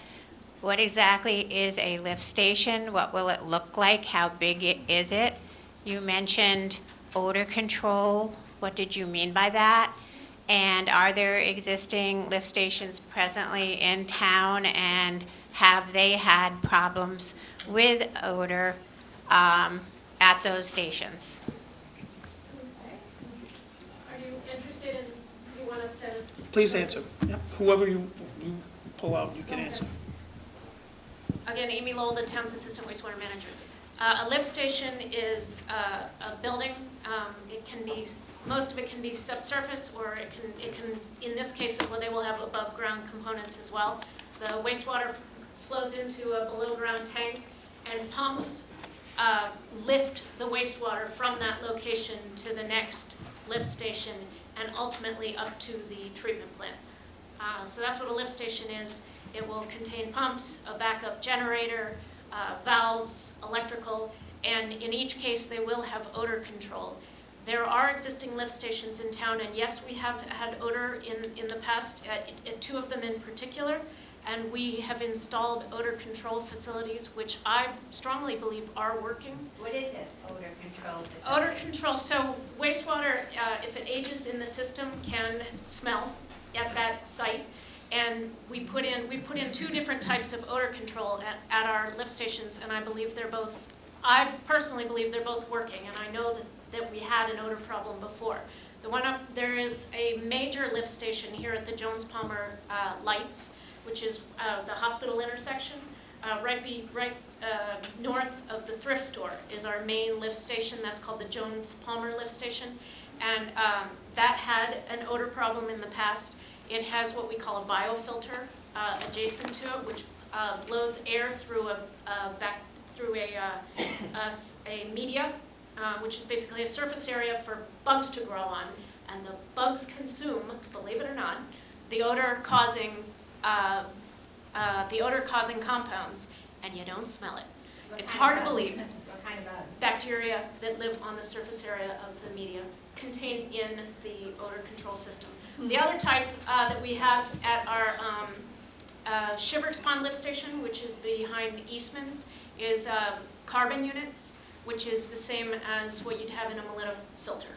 what exactly is a lift station? What will it look like? How big is it? You mentioned odor control. What did you mean by that? And are there existing lift stations presently in town, and have they had problems with odor at those stations? Are you interested in, you want us to? Please answer. Yeah, whoever you pull out, you can answer. Again, Amy Lowell, the town's assistant wastewater manager. A lift station is a building. It can be, most of it can be subsurface, or it can, in this case, they will have above ground components as well. The wastewater flows into a below ground tank, and pumps lift the wastewater from that location to the next lift station and ultimately up to the treatment plant. So that's what a lift station is. It will contain pumps, a backup generator, valves, electrical, and in each case they will have odor control. There are existing lift stations in town, and yes, we have had odor in the past, at two of them in particular, and we have installed odor control facilities, which I strongly believe are working. What is it, odor control? Odor control, so wastewater, if it ages in the system, can smell at that site. And we put in two different types of odor control at our lift stations, and I personally believe they're both working, and I know that we had an odor problem before. The one up, there is a major lift station here at the Jones Palmer Lights, which is the hospital intersection. Right north of the thrift store is our main lift station. That's called the Jones Palmer lift station. And that had an odor problem in the past. It has what we call a biofilter adjacent to it, which blows air through a media, which is basically a surface area for bugs to grow on. And the bugs consume, believe it or not, the odor-causing compounds, and you don't smell it. It's hard to believe. What kind of bugs? Bacteria that live on the surface area of the media contained in the odor control system. The other type that we have at our Shiver's Pond lift station, which is behind Eastman's, is carbon units, which is the same as what you'd have in a Melita filter.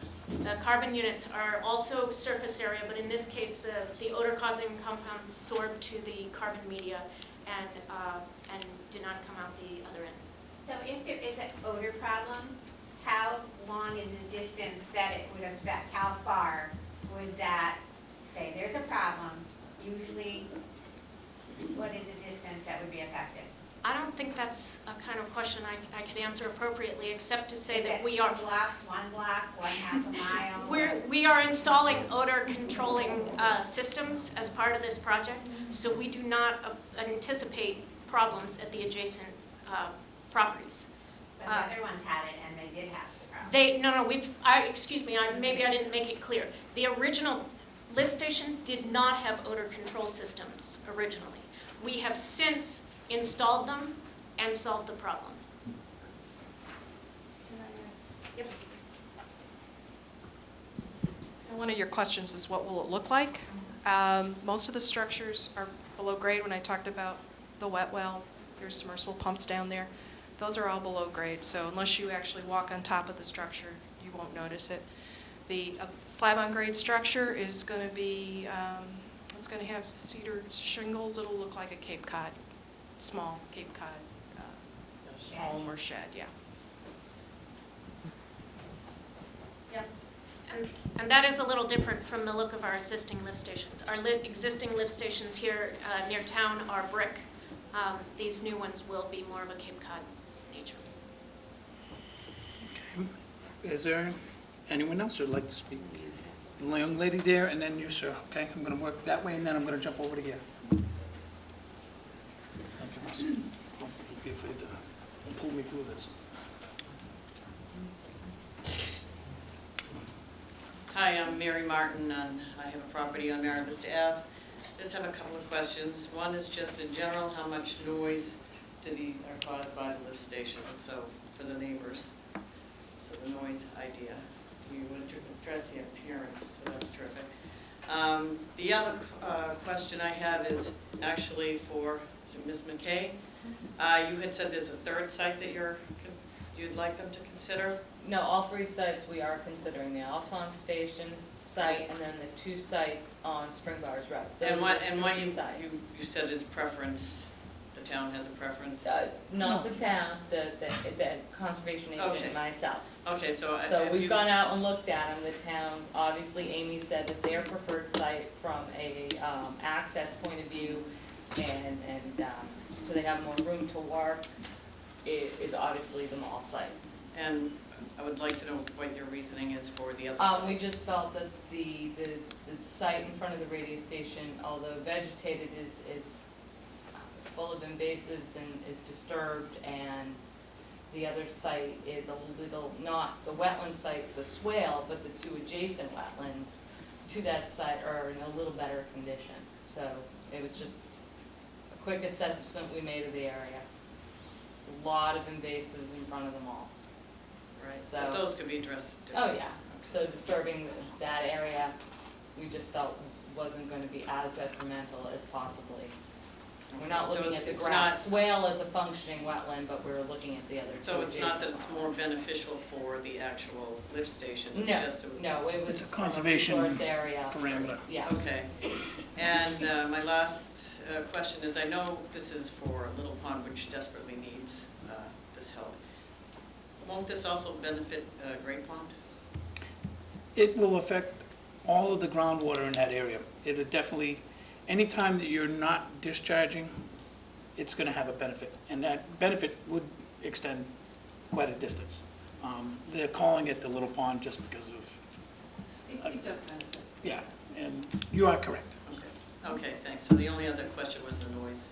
The carbon units are also surface area, but in this case, the odor-causing compounds sorb to the carbon media and do not come out the other end. So if there is an odor problem, how long is the distance that it would affect? How far would that, say there's a problem, usually what is the distance that would be affected? I don't think think that's a kind of question I could answer appropriately, except to say Is that it we 2 are, blocks, 1 block, 1/2 a mile? we are installing odor controlling systems as part of this project, so we do not anticipate problems at the adjacent properties. But the other ones had it, and they did have the problem. Excuse me, maybe I didn't make it clear. The original lift stations did not have odor control systems originally. We have since installed them and solved the problem. Yep. And one of your questions is what will it look like? Most of the structures are below grade. When I talked about the wet well, there's submersible pumps down there. Those are all below grade, so unless you actually walk on top of the structure, you won't notice it. The slab-on-grade structure is going to be, it's going to have cedar shingles. It'll look like a Cape Cod, small Cape Cod home or shed, yeah. Yes. And that is a little different from the look of our existing lift stations. Our existing lift stations here near town are brick. These new ones will be more of a Cape Cod nature. Okay. Is there anyone else who'd like to speak? The young lady there, and then you, sir, okay? I'm going to work that way, and then I'm going to jump over to here. Thank you, Russ. Don't be afraid to pull me through this. Hi, I'm Mary Martin, and I have a property on Mara Vista Ave. Just have a couple of questions. One is just in general, how much noise are caused by the lift station, so for the neighbors. So the noise idea. You would address the appearance, so that's terrific. The other question I have is actually for Ms. McKay. You had said there's a third site that you'd like them to consider? No, all 3 sites we are considering, the Alphon Station site and then the 2 sites on Spring Bars Road. And Those what are the 3 sites. you said is preference, the town has a preference? Not the town, the conservation agent Okay. and myself. Okay, so So if we've you- gone out and looked at them, the town, obviously Amy said that their preferred site from a access point of view and so they have more room to work, is obviously the mall site. And I would like to know what your reasoning is for the other We side. just felt that the site in front of the radio station, although vegetated, is full of invasives and is disturbed, and the other site is a little, not the wetland site, the swale, but the 2 adjacent wetlands to that site are in a little better condition. So it was just a quick assessment we made of the area. A lot of invasives in front of them all. Right, So- but those could be addressed. Oh, yeah, so disturbing that area, we just felt wasn't going to be as detrimental as possibly. We're not So looking at the it's grass swale as a functioning wetland, but we're looking at the other 2 So it's not that adjacent it's ones. more beneficial for the actual lift station? It's No, just no, it It's was a from conservation resource area. parameter. Yeah. Okay. And my last question is, I know this is for Little Pond, which desperately needs this help. Won't this also benefit Great Pond? It will affect all of the groundwater in that area. It'll definitely, anytime that you're not discharging, it's going to have a benefit. And that benefit would extend quite a distance. They're calling it the Little Pond just because of, It does benefit. yeah, and you are correct. Okay. Okay, thanks. So the only other question was the noise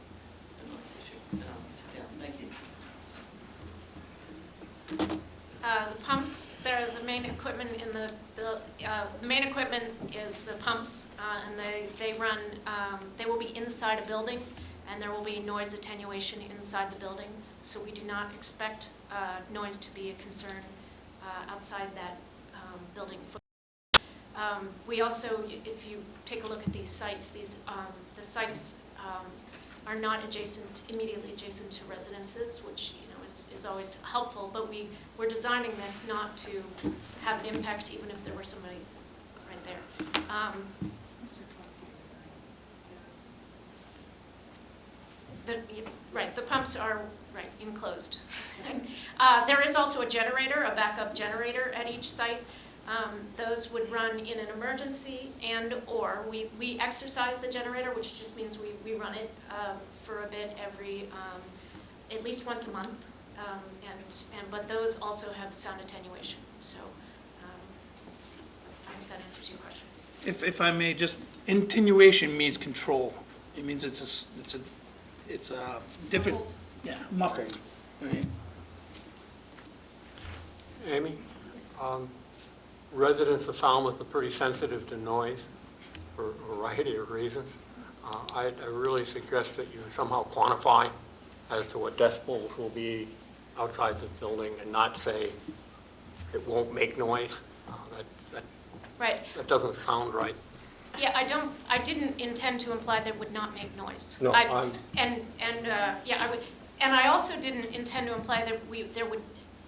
issue. No, sit down. Thank you. The pumps, they're the main equipment in the main equipment is the pumps, and they run, they will be inside a building, and there will be noise attenuation inside the building, so we do not expect noise to be a concern outside that building. We also, if you take a look at these sites, the sites are not immediately adjacent to residences, which is always helpful, but we're designing this not to have an impact even if there were somebody right there. The pumps are, enclosed. There is also a generator, a backup generator at each site. Those would run in an emergency or we exercise the generator, which just means we run it for a bit at least once a month, but those also have sound attenuation. So I hope that answers your question. If I may, just attenuation means control. It means it's a different, yeah, muffled, right? Amy, residents of Falmouth are pretty sensitive to noise for a variety of reasons. I really suggest that you somehow quantify as to what decibels will be outside the building and not say it won't make noise. Right. That doesn't sound right. Yeah, I didn't intend to imply that it would not make noise. No, I'm- And I also didn't intend to imply that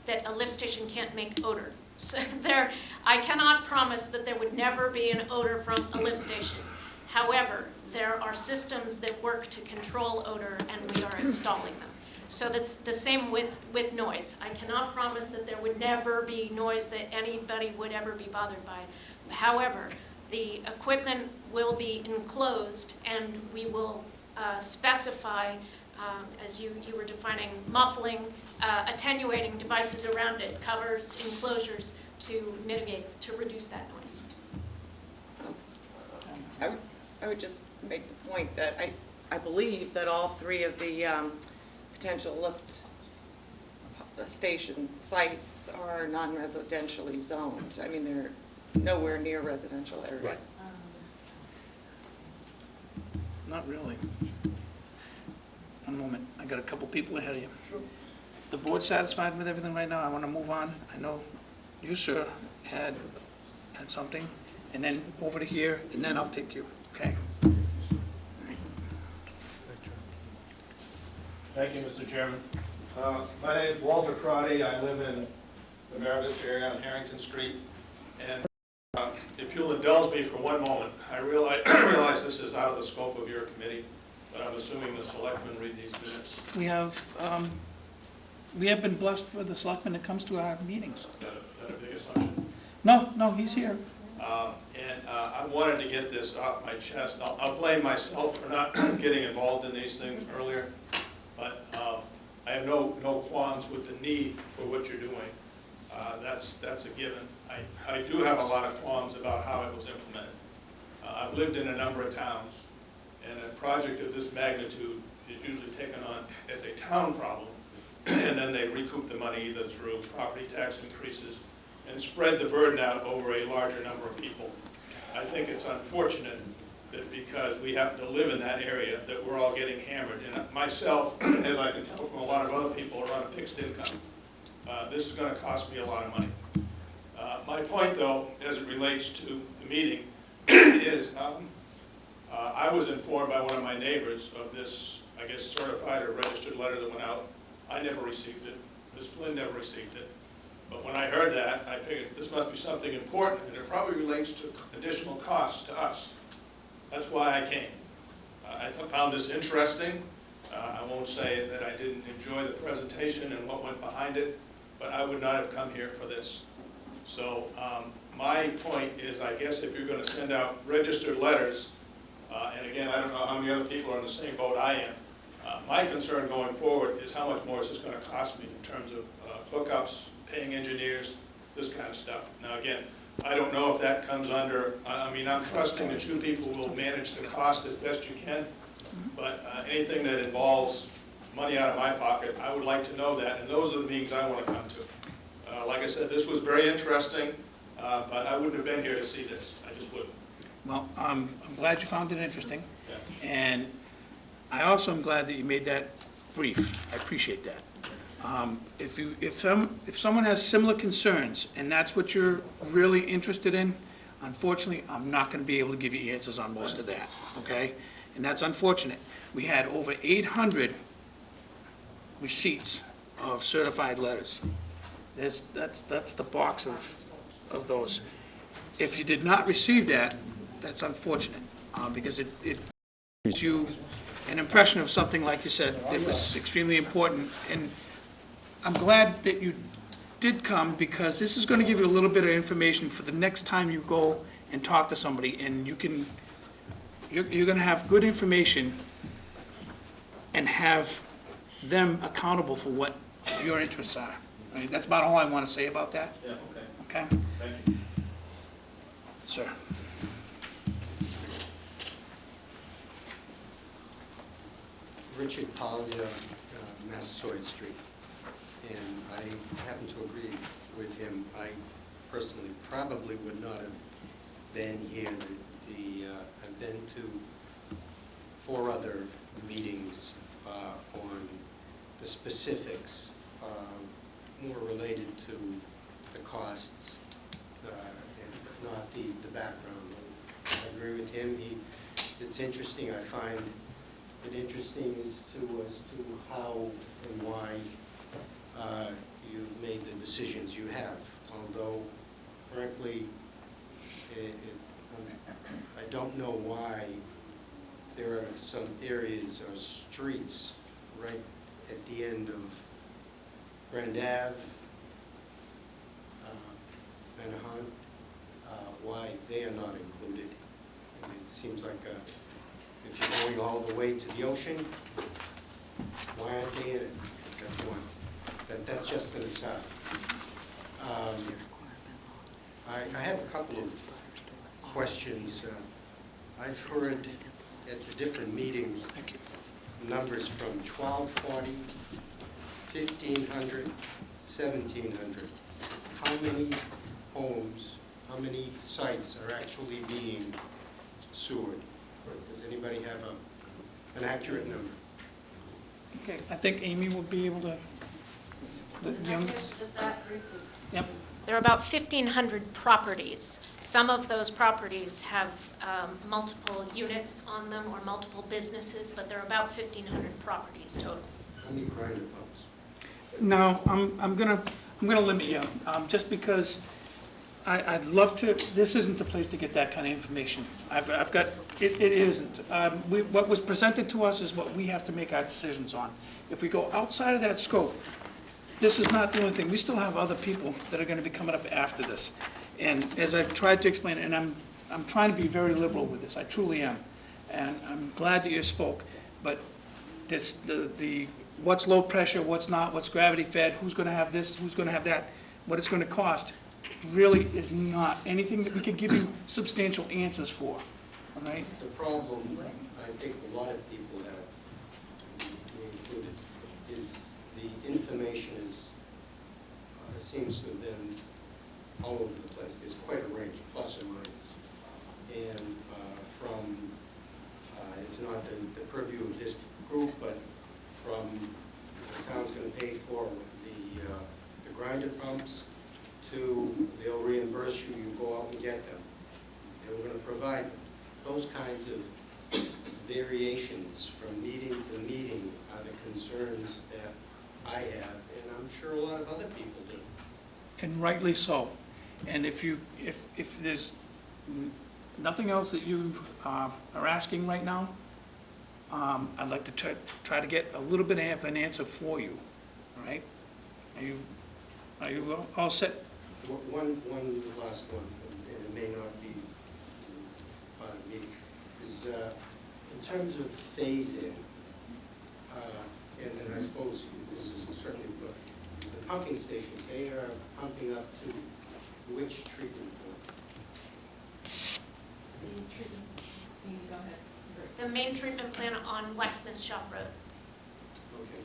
that a lift station can't make odor. So I cannot promise that there would never be an odor from a lift station. However, there are systems that work to control odor, and we are installing them. So that's the same with noise. I cannot promise that there would never be noise that anybody would ever be bothered by. However, the equipment will be enclosed, and we will specify, as you were defining, muffling, attenuating devices around it, covers, enclosures, to mitigate, to reduce that noise. I would just make the point that I believe that all three of the potential lift station sites are non-residentially zoned. I mean, they're nowhere near residential areas. Right. Not really. One moment, I got a couple people ahead of you. If the board's satisfied with everything right now, I want to move on. I know you, sir, had something, and then over to here, and then I'll take you, okay? Thank you, Mr. Chairman. My name is Walter Crotty. I live in the Maravista area on Harrington Street. And if you'll indulge me for one moment, I realize this is out of the scope of your committee, but I'm assuming the selectmen read these minutes. We have been blessed for the selectman that comes to our meetings. Is that a big assumption? No, he's here. I wanted to get this off my chest. I'll blame myself for not getting involved in these things earlier, but I have no qualms with the need for what you're doing. That's a given. I do have a lot of qualms about how it was implemented. I've lived in a number of towns, and a project of this magnitude is usually taken on as a town problem, and then they recoup the money either through property tax increases and spread the burden out over a larger number of people. I think it's unfortunate that because we happen to live in that area that we're all getting hammered. And myself, as I can tell from a lot of other people, are on a fixed income. This is going to cost me a lot of money. My point, though, as it relates to the meeting, is I was informed by one of my neighbors of this, I guess, certified or registered letter that went out. I never received it. Ms. Flynn never received it. But when I heard that, I figured this must be something important, and it probably relates to additional costs to us. That's why I came. I found this interesting. I won't say that I didn't enjoy the presentation and what went behind it, but I would not have come here for this. So my point is, I guess if you're going to send out registered letters, and again, I don't know how many other people are in the same boat I am, my concern going forward is how much more is this going to cost me in terms of hookups, paying engineers, this kind of stuff. Now again, I don't know if that comes under, I mean, I'm trusting that you people will manage the cost as best you can, but anything that involves money out of my pocket, I would like to know that, and those are the meetings I want to come to. Like I said, this was very interesting, but I wouldn't have been here to see this. I just wouldn't. Well, I'm glad you found it interesting, Yeah. and I also am glad that you made that brief. I appreciate that. If someone has similar concerns, and that's what you're really interested in, unfortunately, I'm not going to be able to give you answers on most of that, okay? And that's unfortunate. We had over 800 receipts of certified letters. That's the box of those. If you did not receive that, that's unfortunate, because it gives you an impression of something, like you said, that was extremely important. And I'm glad that you did come, because this is going to give you a little bit of information for the next time you go and talk to somebody, and you're going to have good information and have them accountable for what your interests are. Right? That's about all I want to say about that. Yeah, okay, Okay? thank you. Sir. Richard Pollia, Massasoit Street, and I happen to agree with him. I personally probably would not have been here. I've been to 4 other meetings on the specifics, more related to the costs, and not the background. I agree with him. It's interesting. I find it interesting as to how and why you made the decisions you have. Although, frankly, I don't know why there are some areas or streets right at the end of Grand Ave, Manahan, why they are not included. I mean, it seems like if you're going all the way to the ocean, why aren't they in it? That's one. That's just an aside. I have a couple of questions. I've heard at the different meetings numbers from 1240, 1500, 1700. How many homes, how many sites are actually being sewered? Does anybody have an accurate number? Okay, I think Amy will be able to, Just that briefly. Yep. There are about 1,500 properties. Some of those properties have multiple units on them or multiple businesses, but there are about 1,500 properties total. How many grinder pumps? No, I'm gonna limit you, just because I'd love to, this isn't the place to get that kind of information. I've got, it isn't. What was presented to us is what we have to make our decisions on. If we go outside of that scope, this is not the only thing. We still have other people that are gonna be coming up after this. And as I've tried to explain, and I'm trying to be very liberal with this, I truly am. And I'm glad that you spoke, but this, the what's low pressure, what's not, what's gravity fed, who's gonna have this, who's gonna have that, what it's gonna cost, really is not anything that we could give you substantial answers for, all right? The problem, I think a lot of people have, me included, is the information seems to have been all over the place. There's quite a range, plus or minus. And from, it's not the purview of this group, but from the town's going to pay for the grinder pumps to they'll reimburse you, you go out and get them. And we're going to provide them. Those kinds of variations from meeting to meeting are the concerns that I have, and I'm sure a lot of other people do. And rightly so. And if there's nothing else that you are asking right now, I'd like to try to get a little bit of an answer for you, all right? Are you all set? One last one, and it may not be part of the meeting, is in terms of phase-in, and I suppose this is certainly good, the pumping stations, they are pumping up to which treatment plant? Go ahead. The main treatment plant on Blacksmith Shop Road. Okay.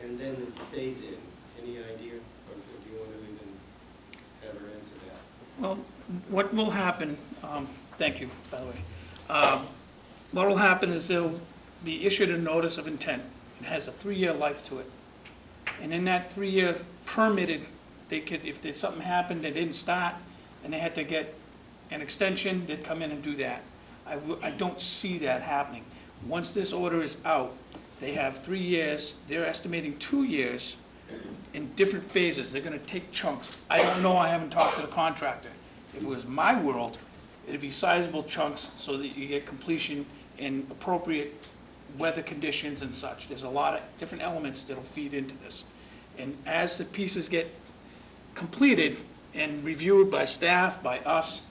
And then the phase-in, any idea, or do you want to even have her answer that? Well, what will happen, thank you, by the way. What will happen is they'll be issued a notice of intent. It has a 3-year life to it. And in that 3-year permitted, they could, if there's something happened, they didn't start, and they had to get an extension, they'd come in and do that. I don't see that happening. Once this order is out, they have 3 years, they're estimating 2 years in different phases. They're gonna take chunks. I don't know, I haven't talked to the contractor. If it was my world, it'd be sizable chunks so that you get completion in appropriate weather conditions and such. There's a lot of different elements that'll feed into this. And as the pieces get completed and reviewed by staff, by us,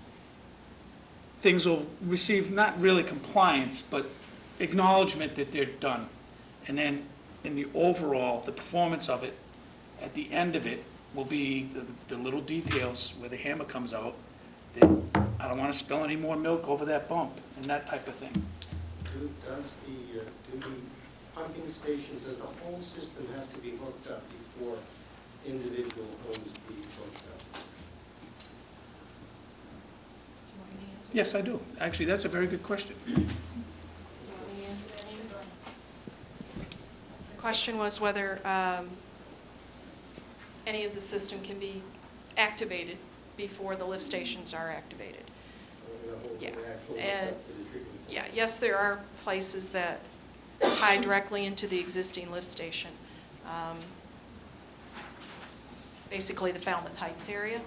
things will receive not really compliance, but acknowledgement that they're done. And then in the overall, the performance of it, at the end of it, will be the little details where the hammer comes out, that I don't want to spill any more milk over that bump, and that type of thing. Do the pumping stations, does the whole system have to be hooked up before individual homes be hooked up? Yes, I do. Actually, that's a very good question. The question was whether any of the system can be activated before the lift stations are activated. Yeah, and, yeah, yes, there are places that tie directly into the existing lift station. Basically the Falmouth Heights area,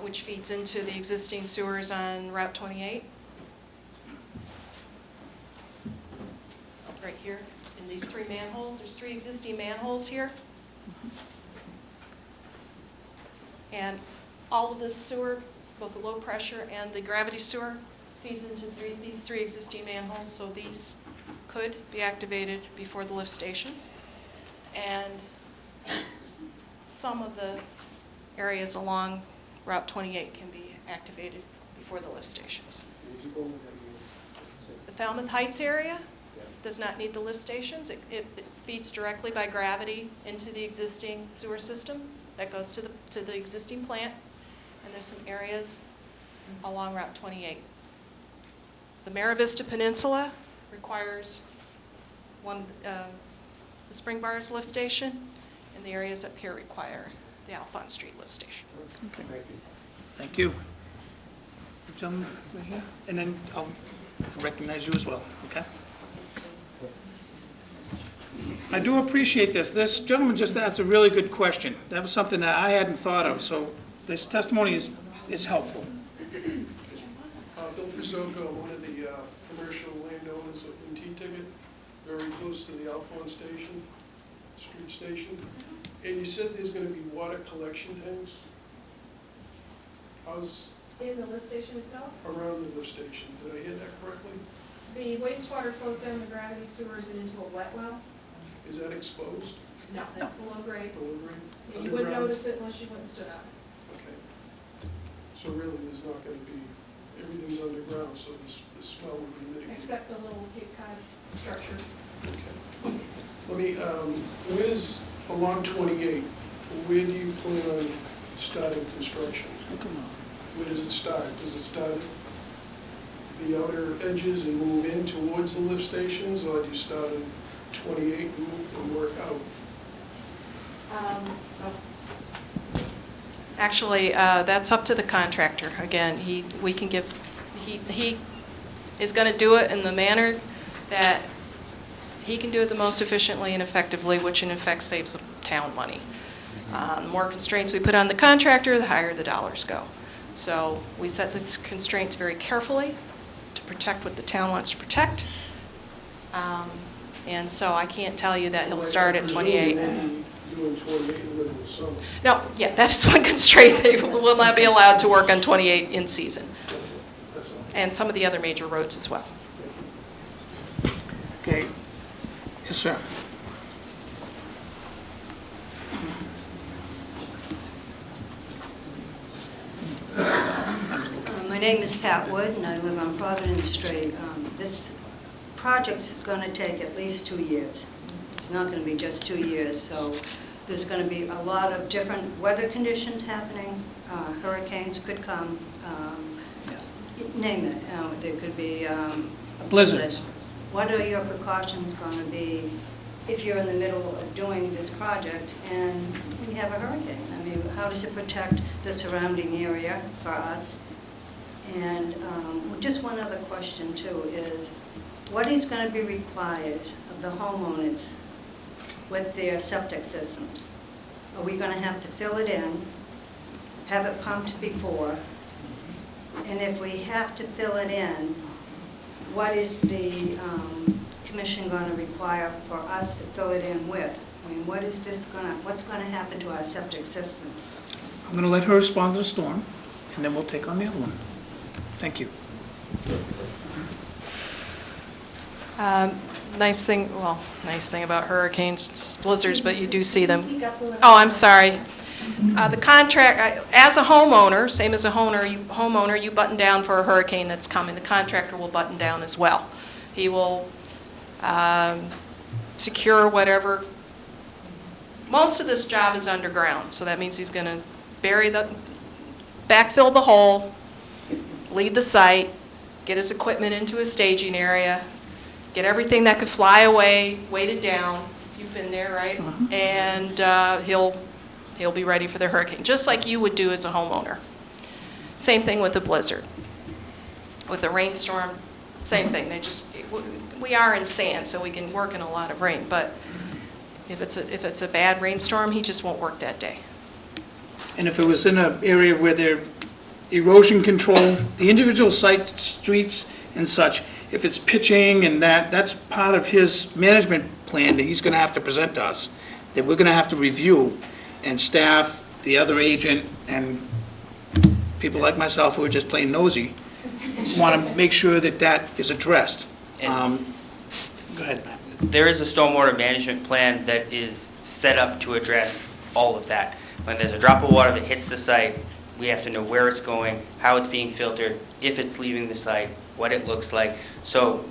which feeds into the existing sewers on Route 28. Right here, in these 3 manholes. There's 3 existing manholes here. And all of this sewer, both the low pressure and the gravity sewer, feeds into these 3 existing manholes, so these could be activated before the lift stations. And some of the areas along Route 28 can be activated before the lift stations. The Falmouth Heights area does not need the lift stations. It feeds directly by gravity into the existing sewer system that goes to the existing plant, and there's some areas along Route 28. The Mara Vista Peninsula requires the Spring Bars lift station, and the areas up here require the Alphonse Street lift station. Okay. Thank you. Gentleman right here, and then I'll recognize you as well, okay? I do appreciate this. This gentleman just asked a really good question. That was something that I hadn't thought of, so this testimony is helpful. Bill Frizzoka, one of the commercial landowners in T-Ticket, very close to the Alphonse station, street station. And you said there's going to be water collection tanks? How's In the lift station itself, around the lift station? Did I hear that correctly? the wastewater flows down the gravity sewers and into a wet well. Is that exposed? No, that's the low grade. Below grade? You wouldn't Underground? notice it unless you went and stood up. Okay. So really, there's not going to be, everything's underground, so the smell would be mitigated. Except the little Cape Cod structure. Okay. Let me, where's, along 28, where do you plan on starting construction? Where does it start? Does it start at the outer edges and move in towards the lift stations, or do you start at 28 and move and work out? Actually, that's up to the contractor. Again, he is going to do it in the manner that he can do it the most efficiently and effectively, which in effect saves the town money. The more constraints we put on the contractor, the higher the dollars go. So we set the constraints very carefully to protect what the town wants to protect. And so I can't tell you that he'll start at 28. Doing 28 in the middle of summer. No, yeah, that is one constraint. They will not be allowed to work on 28 in season. That's all. And some of the other major roads as well. Okay. Yes, sir. My name is Pat Wood, and I live on Providence Street. This project's going to take at least 2 years. It's not going to be just 2 years, so there's going to be a lot of different weather conditions happening. Hurricanes could come, name it. There could be a blizzard. What are your precautions going to be if you're in the middle of doing this project and we have a hurricane? I mean, how does it protect the surrounding area for us? And just one other question too is, what is going to be required of the homeowners with their septic systems? Are we going to have to fill it in, have it pumped before? And if we have to fill it in, what is the commission going to require for us to fill it in with? I mean, what's going to happen to our septic systems? I'm going to let her respond to the storm, and then we'll take on the other one. Thank you. Nice thing about hurricanes, it's blizzards, but you do see them. Oh, I'm sorry. The contract, as a homeowner, same as a homeowner, you button down for a hurricane that's coming. The contractor will button down as well. He will secure whatever. Most of this job is underground, so that means he's going to backfill the hole, lead the site, get his equipment into a staging area, get everything that could fly away, weighted down. You've been there, right? And he'll be ready for the hurricane, just like you would do as a homeowner. Same thing with a blizzard. With a rainstorm, same thing. We are in sand, so we can work in a lot of rain, but if it's a bad rainstorm, he just won't work that day. And if it was in an area where they're erosion control, the individual site streets and such, if it's pitching and that's part of his management plan that he's going to have to present to us, that we're going to have to review, and staff, the other agent, and people like myself who are just plain nosy, want to make sure that that is addressed. Go ahead, Matt. There is a stormwater management plan that is set up to address all of that. When there's a drop of water that hits the site, we have to know where it's going, how it's being filtered, if it's leaving the site, what it looks like. So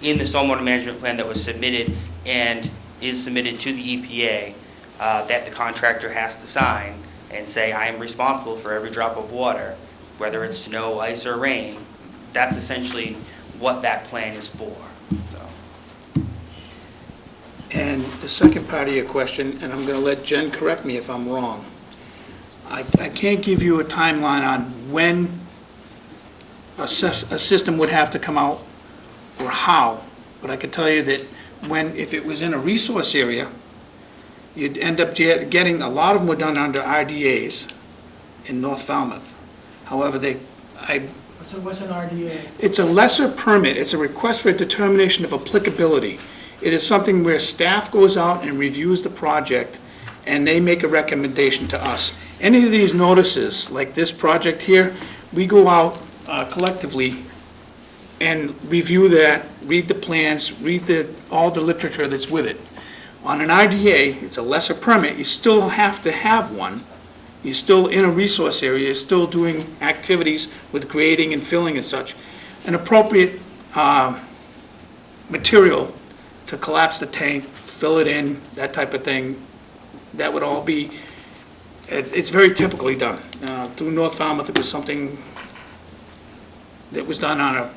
in the stormwater management plan that was submitted and is submitted to the EPA, that the contractor has to sign and say, I am responsible for every drop of water, whether it's snow, ice, or rain. That's essentially what that plan is for. And the second part of your question, and I'm going to let Jen correct me if I'm wrong, I can't give you a timeline on when a system would have to come out or how, but I can tell you that if it was in a resource area, you'd end up getting, a lot of them were done under RDAs in North Falmouth. However, What's an RDA? it's a lesser permit. It's a request for a determination of applicability. It is something where staff goes out and reviews the project, and they make a recommendation to us. Any of these notices, like this project here, we go out collectively and review that, read the plans, read all the literature that's with it. On an IDA, it's a lesser permit, you still have to have one. You're still in a resource area, you're still doing activities with grading and filling and such. An appropriate material to collapse the tank, fill it in, that type of thing, that would all be, it's very typically done. Through North Falmouth, it was something that was done on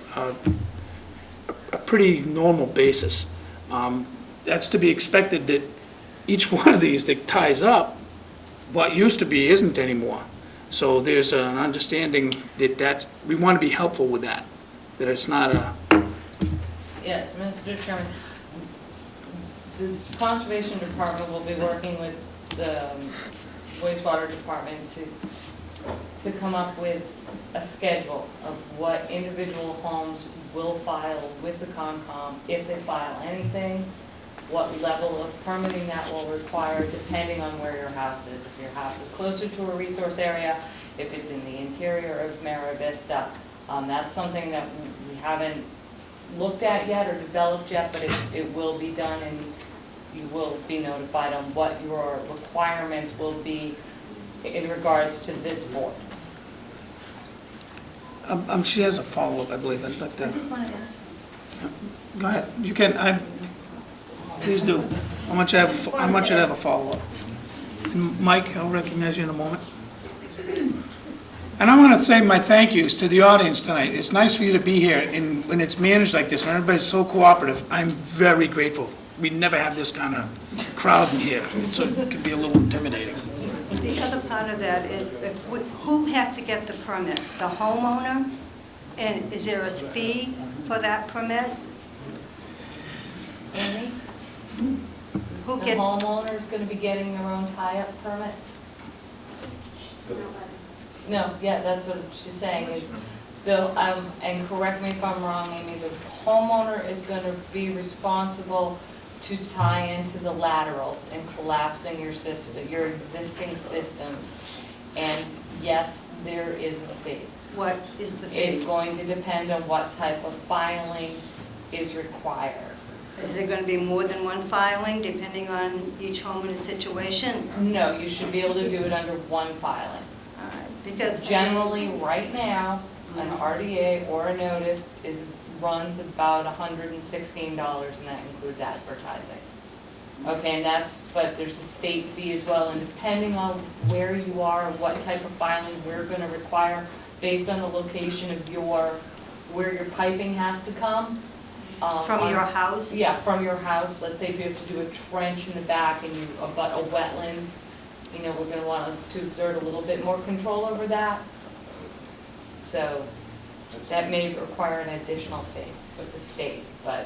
a pretty normal basis. That's to be expected that each one of these that ties up, what used to be isn't anymore. So there's an understanding that we want to be helpful with that it's not a... Yes, Mr. Chairman, the Conservation Department will be working with the wastewater department to come up with a schedule of what individual homes will file with the Concom, if they file anything, what level of permitting that will require depending on where your house is. If your house is closer to a resource area, if it's in the interior of Mara Vista, that's something that we haven't looked at yet or developed yet, but it will be done, and you will be notified on what your requirements will be in regards to this board. She has a follow-up, I believe. I'd like to... I just wanted to ask. Go ahead. You can, please do. I want you to have a follow-up. And Mike, I'll recognize you in a moment. And I want to say my thank yous to the audience tonight. It's nice for you to be here, and when it's managed like this, when everybody's so cooperative, I'm very grateful. We never have this kind of crowd in here, so it can be a little intimidating. The other part of that is, who has to get the permit? The homeowner? And is there a fee for that permit? Amy? Who The gets? homeowner is going to be getting their own tie-up permits? No, yeah, that's what she's saying is, and correct me if I'm wrong, Amy, the homeowner is going to be responsible to tie into the laterals and collapsing your system, your existing systems. And yes, there is a fee. What is the fee? It's going to depend on what type of filing is required. Is there going to be more than one filing depending on each homeowner's situation? No, you should be able to do it under one filing. Because Generally, right now, an RDA or a notice runs about $116, and that includes advertising. Okay, but there's a state fee as well, and depending on where you are, and what type of filing we're gonna require, based on the location of where your piping has to come. From your house? Yeah, from your house. Let's say if you have to do a trench in the back and you abut a wetland, we're gonna want to exert a little bit more control over that. So that may require an additional fee with the state, but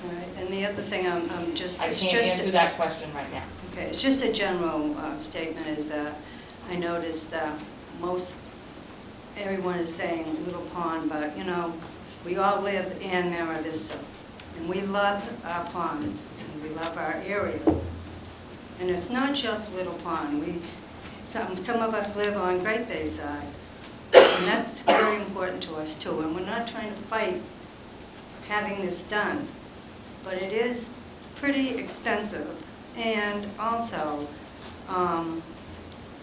All right, and the other thing I can't answer that question right now. Okay, it's just a general statement is that I noticed that everyone is saying Little Pond, but we all live in Mara Vista, and we love our ponds, and we love our area. And it's not just Little Pond. Some of us live on Great Bay side, and that's very important to us too. And we're not trying to fight having this done, but it is pretty expensive, and also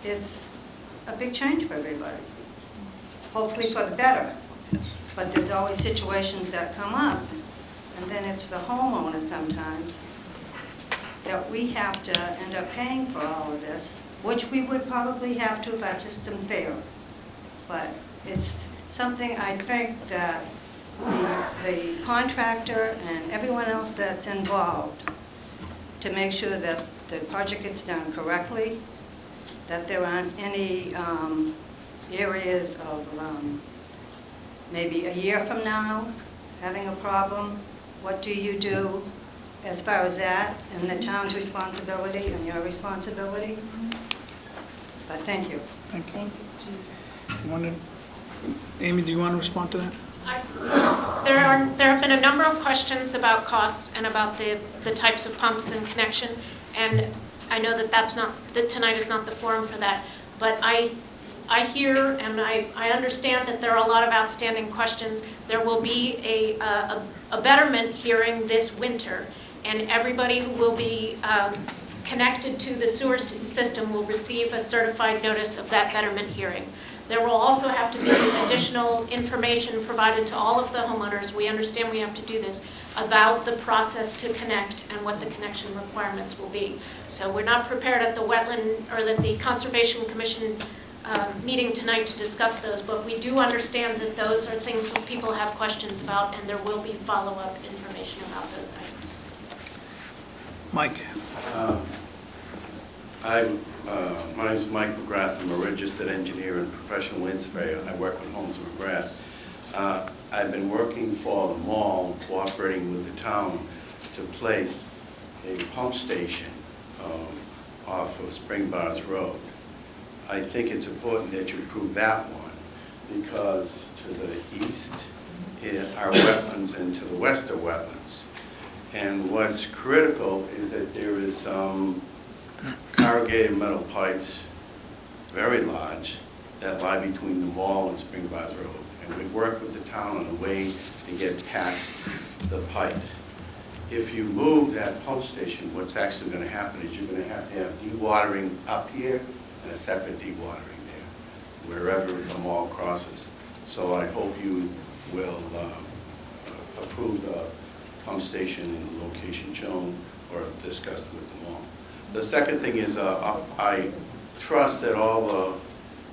it's a big change for everybody. Hopefully for the better, but there's always situations that come up, and then it's the homeowner sometimes that we have to end up paying for all of this, which we would probably have to if our system failed. But it's something I think that the contractor and everyone else that's involved to make sure that the project gets done correctly, that there aren't any areas of maybe a year from now having a problem. What do you do as far as that and the town's responsibility and your responsibility? But thank you. Thank you. Amy, do you want to respond to that? There have been a number of questions about costs and about the types of pumps and connection, and I know that tonight is not the forum for that, but I hear and I understand that there are a lot of outstanding questions. There will be a betterment hearing this winter, and everybody who will be connected to the sewer system will receive a certified notice of that betterment hearing. There will also have to be additional information provided to all of the homeowners. We understand we have to do this about the process to connect and what the connection requirements will be. So we're not prepared at the Wetland or at the Conservation Commission meeting tonight to discuss those, but we do understand that those are things that people have questions about, and there will be follow-up information about those items. Mike. My name is Mike McGrath. I'm a registered engineer and professional wind surveyor. I work with Holmes McGrath. I've been working for the mall, cooperating with the town to place a pump station off of Spring Bars Road. I think it's important that you approve that one because to the east are wetlands and to the west are wetlands. And what's critical is that there is some corrugated metal pipes, very large, that lie between the mall and Spring Bars Road. And we work with the town on a way to get past the pipes. If you move that pump station, what's actually going to happen is you're going to have dewatering up here and a separate dewatering there, wherever the mall crosses. So I hope you will approve the pump station in the location shown or discussed with the mall. The second thing is I trust that all the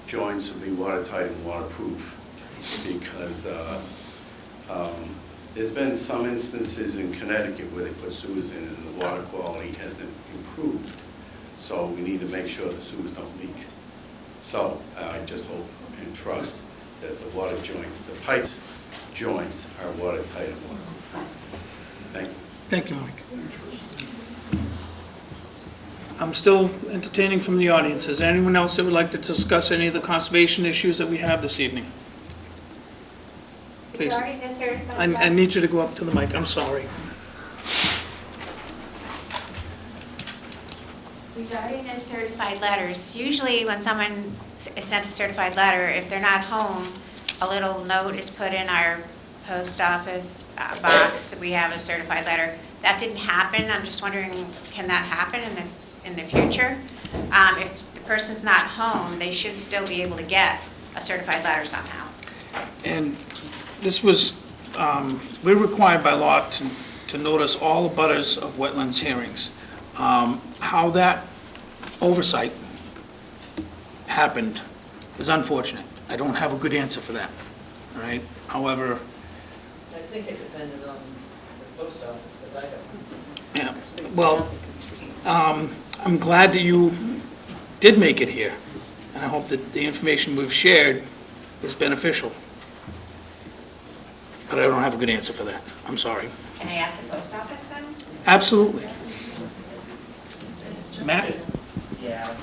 joints will be watertight and waterproof because there's been some instances in Connecticut where they put sewers in and the water quality hasn't improved. So we need to make sure the sewers don't leak. So I just hope and trust that the water joints, the pipes joints are watertight and waterproof. Thank you. Thank you, Mike. I'm still entertaining from the audience. Is there anyone else that would like to discuss any of the conservation issues that we have this evening? Please. Regarding the certified I need you to go up to the mic. I'm sorry. Regarding the certified letters, usually when someone is sent a certified letter, if they're not home, a little note is put in our post office box, we have a certified letter. That didn't happen. I'm just wondering, can that happen in the future? If the person's not home, they should still be able to get a certified letter somehow. And this was, we're required by law to notice all abutters of wetlands hearings. How that oversight happened is unfortunate. I don't have a good answer for that, all right? However, I think it depended on the post office, because I don't. yeah, well, I'm glad that you did make it here, and I hope that the information we've shared is beneficial. But I don't have a good answer for that. I'm sorry. Can I ask the post office then? Absolutely. Matt? Yeah.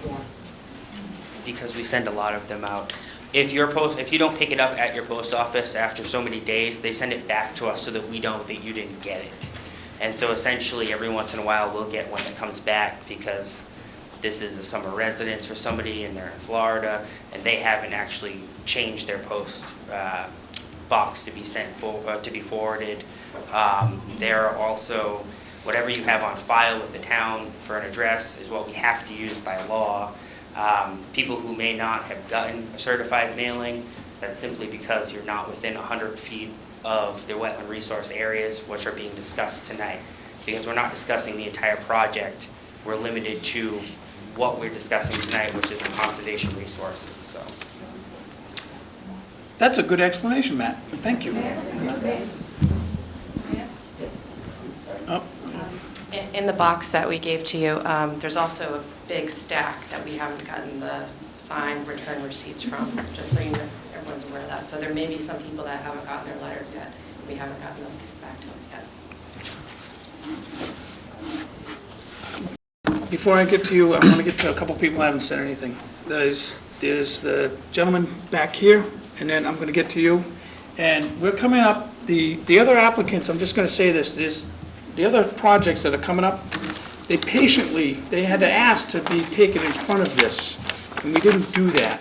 Because we send a lot of them out. If you don't pick it up at your post office after so many days, they send it back to us so that we know that you didn't get it. And so essentially, every once in a while, we'll get one that comes back because this is a summer residence for somebody and they're in Florida and they haven't actually changed their post box to be to be forwarded. There are also, whatever you have on file with the town for an address is what we have to use by law. People who may not have gotten a certified mailing, that's simply because you're not within 100 feet of the wetland resource areas which are being discussed tonight. Because we're not discussing the entire project, we're limited to what we're discussing tonight, which is the conservation resources, so. That's a good explanation, Matt. Thank you. Oh, In the box that we gave to you, there's also a big stack that we haven't gotten the signed return receipts from, just so you know, everyone's aware of that. So there may be some people that haven't gotten their letters yet. We haven't gotten those back to us yet. Before I get to you, I want to get to a couple people who haven't said anything. There's the gentleman back here, and then I'm going to get to you. And we're coming up, the other applicants, I'm just going to say this, there's the other projects that are coming up, they had to ask to be taken in front of this, and we didn't do that.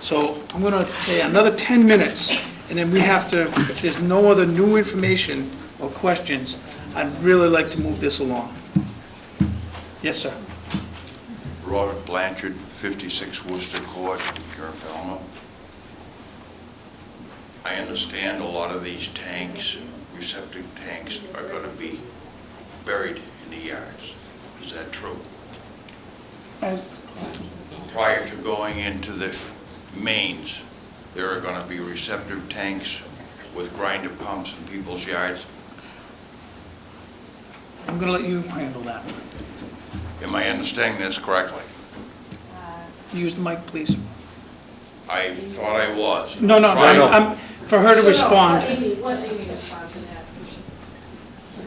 So I'm going to say another 10 minutes, and then we have to, if there's no other new information or questions, I'd really like to move this along. Yes, sir. Robert Blanchard, 56 Worcester Court, here in Falmouth. I understand a lot of these tanks, receptive tanks, are going to be buried in the yards. Is that true? Prior to going into the mains, there are going to be receptive tanks with grinder pumps in people's yards? I'm going to let you handle that. Am I understanding this correctly? Use the mic, please. I thought I was. No, I'm for her to respond.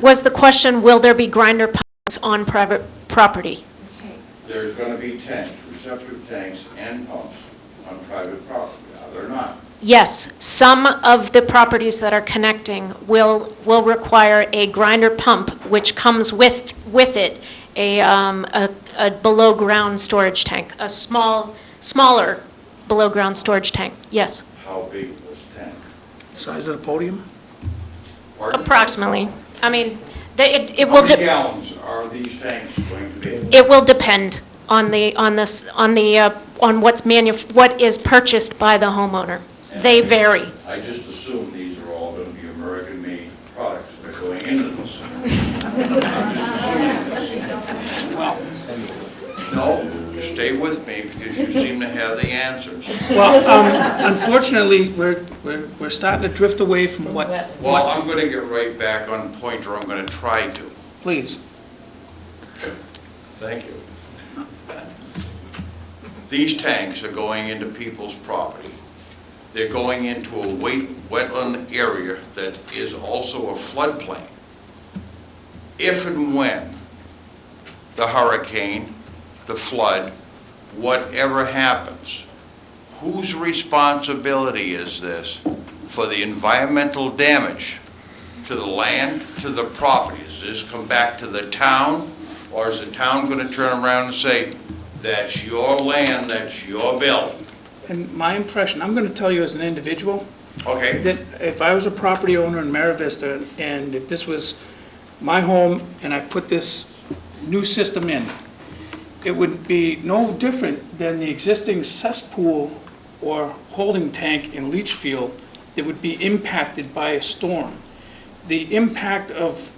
Was the question, will there be grinder pumps on private property? There's going to be tanks, receptive tanks and pumps on private property, are there not? Yes, some of the properties that are connecting will require a grinder pump, which comes with it a below-ground storage tank, a smaller below-ground storage tank, yes. How big was the tank? Size of the podium? Pardon? Approximately. I mean, it How will... many gallons are these tanks going to be? It will depend on what is purchased by the homeowner. They vary. I just assume these are all going to be American-made products that are going into this. I'm just assuming. Well, no, stay with me because you seem to have the answers. well, unfortunately, we're starting to drift away from what... Well, I'm going to get right back on point, or I'm going to try to. Please. Thank you. These tanks are going into people's property. They're going into a wetland area that is also a floodplain. If and when the hurricane, the flood, whatever happens, whose responsibility is this for the environmental damage to the land, to the property? Does this come back to the town, or is the town going to turn around and say, that's your land, that's your bill? And my impression, I'm going to tell you as an individual, Okay. that if I was a property owner in Mara Vista, and if this was my home, and I put this new system in, it would be no different than the existing cesspool or holding tank in leach field that would be impacted by a storm. The impact of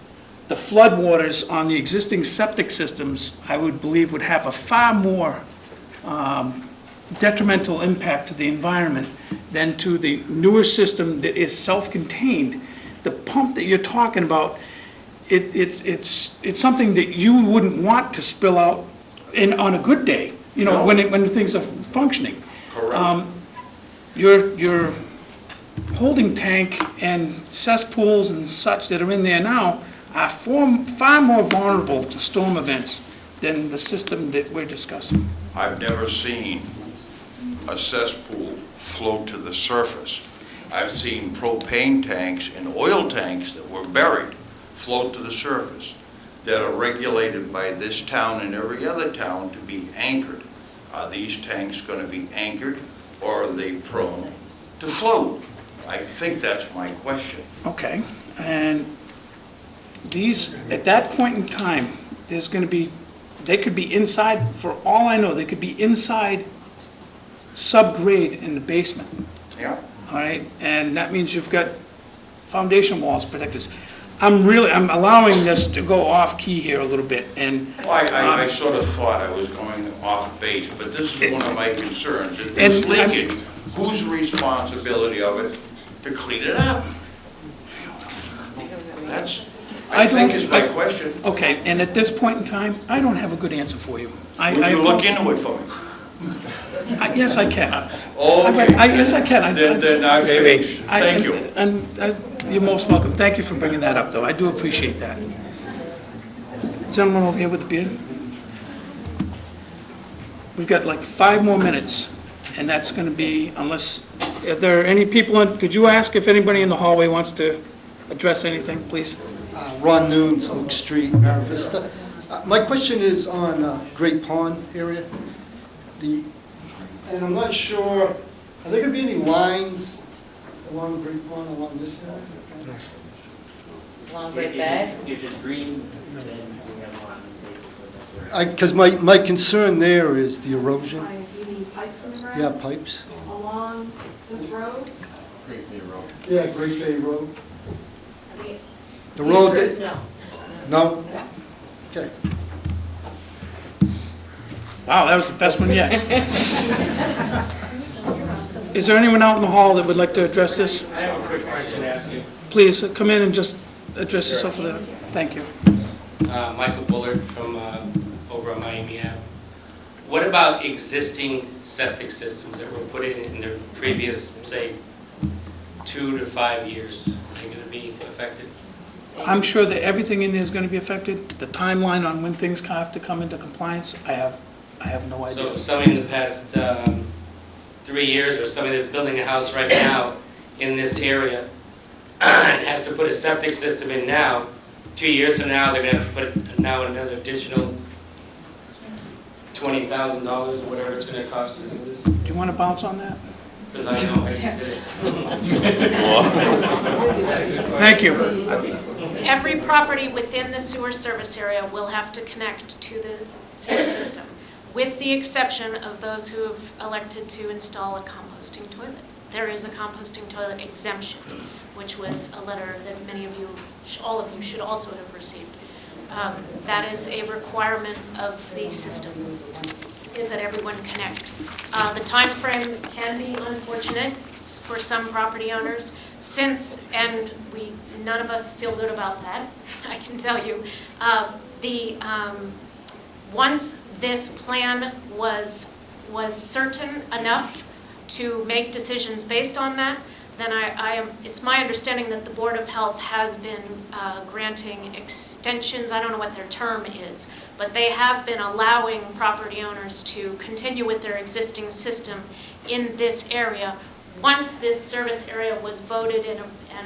the floodwaters on the existing septic systems, I would believe, would have a far more detrimental impact to the environment than to the newer system that is self-contained. The pump that you're talking about, it's something that you wouldn't want to spill out on a good day, you know, when things are functioning. Correct. Your holding tank and cesspools and such that are in there now are far more vulnerable to storm events than the system that we're discussing. I've never seen a cesspool float to the surface. I've seen propane tanks and oil tanks that were buried float to the surface that are regulated by this town and every other town to be anchored. Are these tanks going to be anchored, or are they prone to float? I think that's my question. Okay, and these, at that point in time, there's going to be, they could be inside, for all I know, they could be inside subgrade in the basement. Yeah. All right, and that means you've got foundation walls protected. I'm allowing this to go off key here a little bit, and. Well, I sort of thought I was going off base, but this is one of my concerns. If And there's leakage, whose responsibility of it to clean it up? That's, I think, is my question. Okay, and at this point in time, I don't have a good answer for you. Would you look into it for me? Yes, I can. Okay. Yes, I can. Then I've finished. Thank you. And you're most welcome. Thank you for bringing that up, though. I do appreciate that. Gentleman over here with the beard. We've got like 5 more minutes, and that's going to be, unless, if there are any people, could you ask if anybody in the hallway wants to address anything, please? Ron Nunes, Oak Street, Mara Vista. My question is on Great Pond area. And I'm not sure, are there going to be any lines along Great Pond, along this area? Long Great Bay? If it's green, then we have lines, basically. Because my concern there is the erosion. You mean pipes in the ground? Yeah, pipes. Along this road? Great Bay Road. Yeah, Great Bay Road. The The road answer is that... no. No? Okay. Wow, that was the best one yet. Is there anyone out in the hall that would like to address this? I have a quick question to ask you. Please, come in and just address yourself for that. Thank you. Michael Bullard from over on Miami Ave. What about existing septic systems that were put in the previous, say, 2 to 5 years? Are they going to be affected? I'm sure that everything in there is going to be affected. The timeline on when things have to come into compliance, I have no idea. So if somebody in the past 3 years, or somebody that's building a house right now in this area and has to put a septic system in now, 2 years from now, they're going to have to put now another additional $20,000 or whatever it's going to cost to do this? Do you want to bounce on that? Because I know I just did it. Thank you. Every property within the sewer service area will have to connect to the sewer system, with the exception of those who have elected to install a composting toilet. There is a composting toilet exemption, which was a letter that many of you, all of you, should also have received. That is a requirement of the system, is that everyone connect. The time frame can be unfortunate for some property owners, since, and none of us feel good about that, I can tell you. Once this plan was certain enough to make decisions based on that, then it's my understanding that the Board of Health has been granting extensions. I don't know what their term is, but they have been allowing property owners to continue with their existing system in this area once this service area was voted and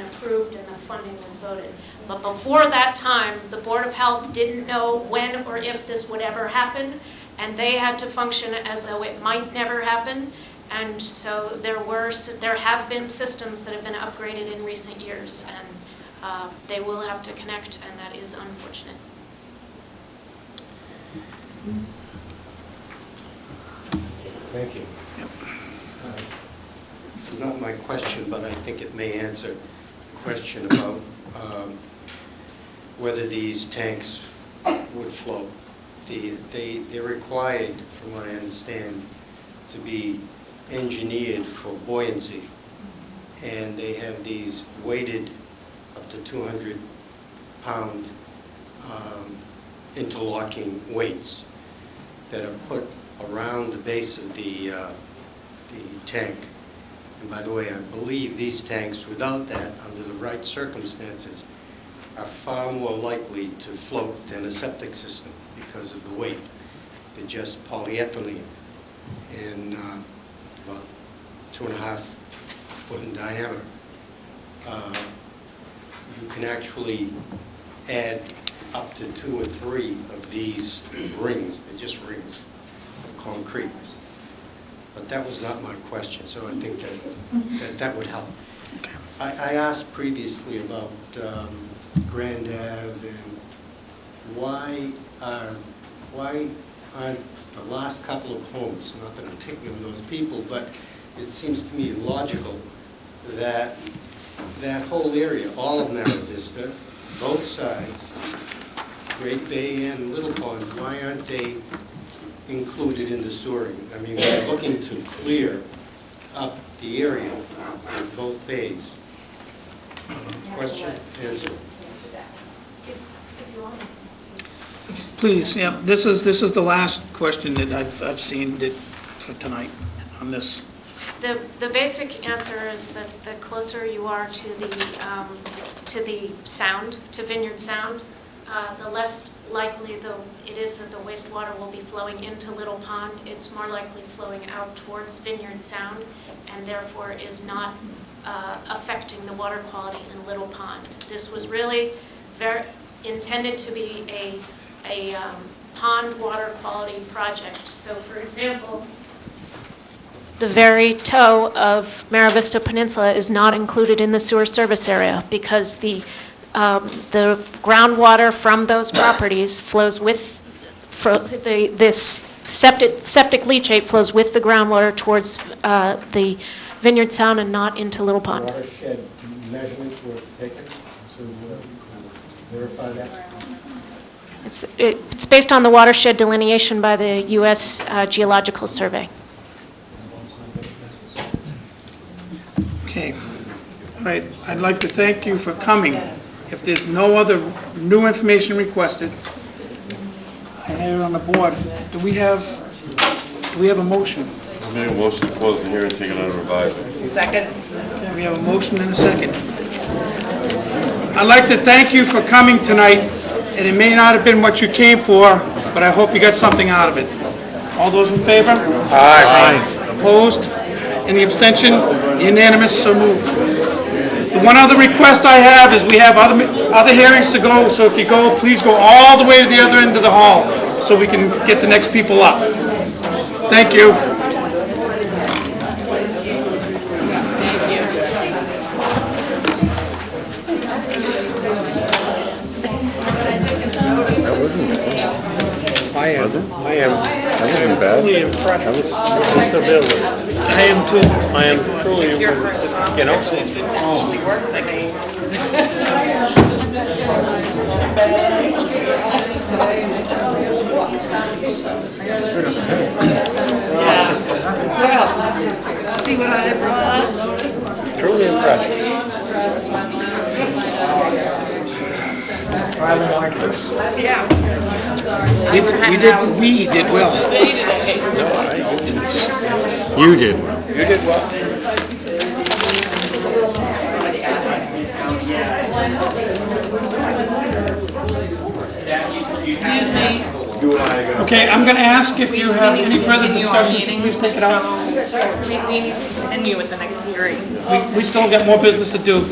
approved and the funding was voted. But before that time, the Board of Health didn't know when or if this would ever happen, and they had to function as though it might never happen. And so there have been systems that have been upgraded in recent years, and they will have to connect, and that is unfortunate. Thank you. This is not my question, but I think it may answer the question about whether these tanks would float. They're required, from what I understand, to be engineered for buoyancy. And they have these weighted up to 200-pound interlocking weights that are put around the base of the tank. And by the way, I believe these tanks, without that, under the right circumstances, are far more likely to float than a septic system because of the weight. They're just polyethylene and about 2.5 foot in diameter. You can actually add up to 2 or 3 of these rings. They're just rings of concrete. But that was not my question, so I think that would help. I asked previously about Grand Ave and why aren't the last couple of homes, not that I'm picking on those people, but it seems to me logical that that whole area, all of Narrow Vista, both sides, Great Bay and Little Pond, why aren't they included in the sewering? I mean, we're looking to clear up the area of both bays. Question, answer. Please, yeah, this is the last question that I've seen for tonight on this. The basic answer is that the closer you are to the sound, to Vineyard Sound, the less likely it is that the wastewater will be flowing into Little Pond. It's more likely flowing out towards Vineyard Sound, and therefore is not affecting the water quality in Little Pond. This was really intended to be a pond water quality project. So, for example, the very toe of Mara Vista Peninsula is not included in the sewer service area because the groundwater from those properties flows with this septic leachate flows with the groundwater towards the Vineyard Sound and not into Little Pond. Watershed measurements were taken to verify that? It's based on the watershed delineation by the U.S. Geological Survey. Okay. All right. I'd like to thank you for coming. If there's no other new information requested, I have it on the board. Do we have a motion? I made a motion to close the hearing and take it under revisal. Second. Okay, we have a motion and a second. I'd like to thank you for coming tonight, and it may not have been what you came for, but I hope you got something out of it. All those in favor? Aye. Opposed? Any abstention? Unanimous, so moved. The one other request I have is we have other hearings to go, so if you go, please go all the way to the other end of the hall so we can get the next people up. Thank you. That wasn't bad. I am. That wasn't bad. Really impressed. That was just a bit. I am too. I am truly, you know. Well, see what I brought? Truly impressed. Yeah. We did well. You did well. You did well. Excuse me. Okay, I'm going to ask if you have any further discussions, please take it out. We need to continue with the next hearing. We still got more business to do.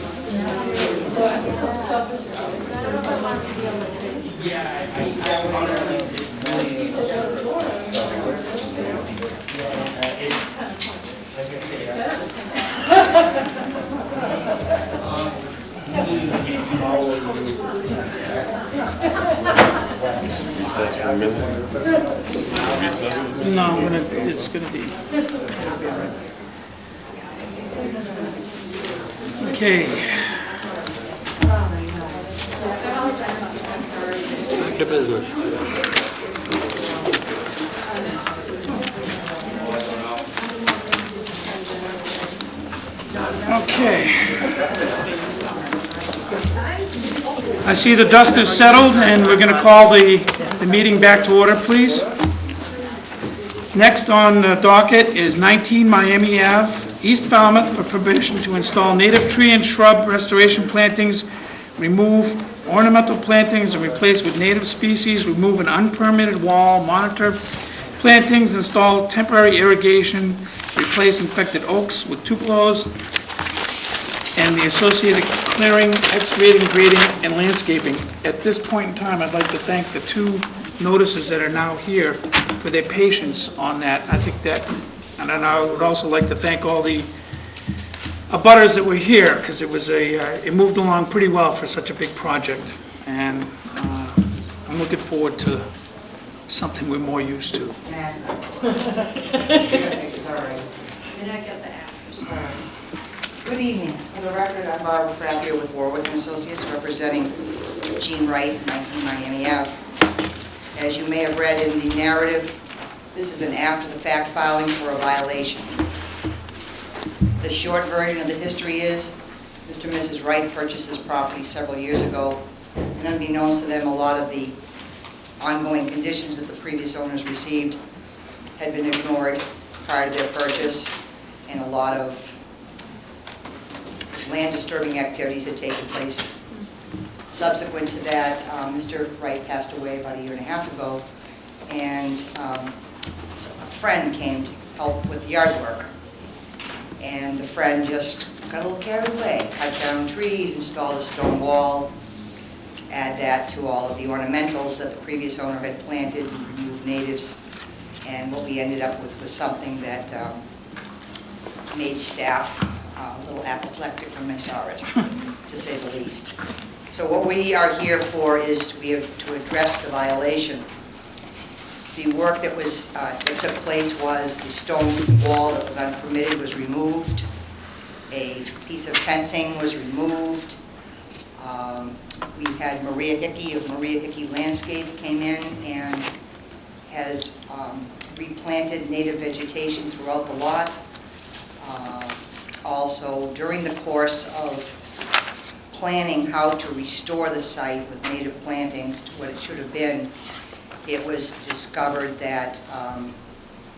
No, it's gonna be. Okay. Back to business. Okay. I see the dust is settled, and we're going to call the meeting back to order, please. Next on the docket is 19 Miami Ave, East Falmouth, for permission to install native tree and shrub restoration plantings, remove ornamental plantings and replace with native species, remove an unpermitted wall, monitor plantings, install temporary irrigation, replace infected oaks with tuberos, and the associated clearing, excavating, grading, and landscaping. At this point in time, I'd like to thank the two notices that are now here for their patience on that. I think that, and then I would also like to thank all the abutters that were here, because it moved along pretty well for such a big project. And I'm looking forward to something we're more used to. Good evening. For the record, I'm Barbara Pratt here with Warwick & Associates, representing Gene Wright, 19 Miami Ave. As you may have read in the narrative, this is an after-the-fact filing for a violation. The short version of the history is, Mr. and Mrs. Wright purchased this property several years ago, and unbeknownst to them, a lot of the ongoing conditions that the previous owners received had been ignored prior to their purchase, and a lot of land disturbing activities had taken place. Subsequent to that, Mr. Wright passed away about a year and a half ago, and a friend came to help with the yard work. And the friend just got a little carried away, cut down trees, installed a stone wall, add that to all of the ornamentals that the previous owner had planted, removed natives, and what we ended up with was something that made staff a little apoplectic when they saw it, to say the least. So what we are here for is we have to address the violation. The work that was that took place was the stone wall that was unpermitted was removed, a piece of fencing was removed. We had Maria Hickey of Maria Hickey Landscape came in and has replanted native vegetation throughout the lot. Also, during the course of planning how to restore the site with native plantings to what it should have been, it was discovered that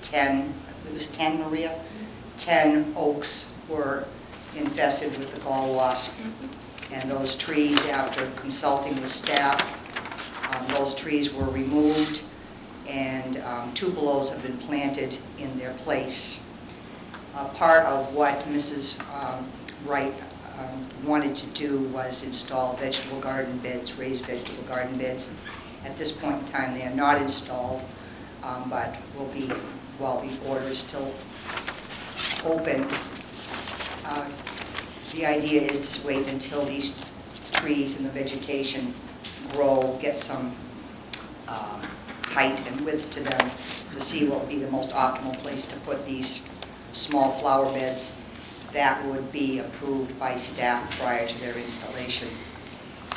10 Maria? 10 oaks were infested with the gall wasp. And those trees, after consulting with staff, those trees were removed and tuberos have been planted in their place. Part of what Mrs. Wright wanted to do was install vegetable garden beds, raised vegetable garden beds. At this point in time, they are not installed, but will be while the order is still open. The idea is to wait until these trees and the vegetation grow, get some height and width to them, to see what would be the most optimal place to put these small flower beds that would be approved by staff prior to their installation.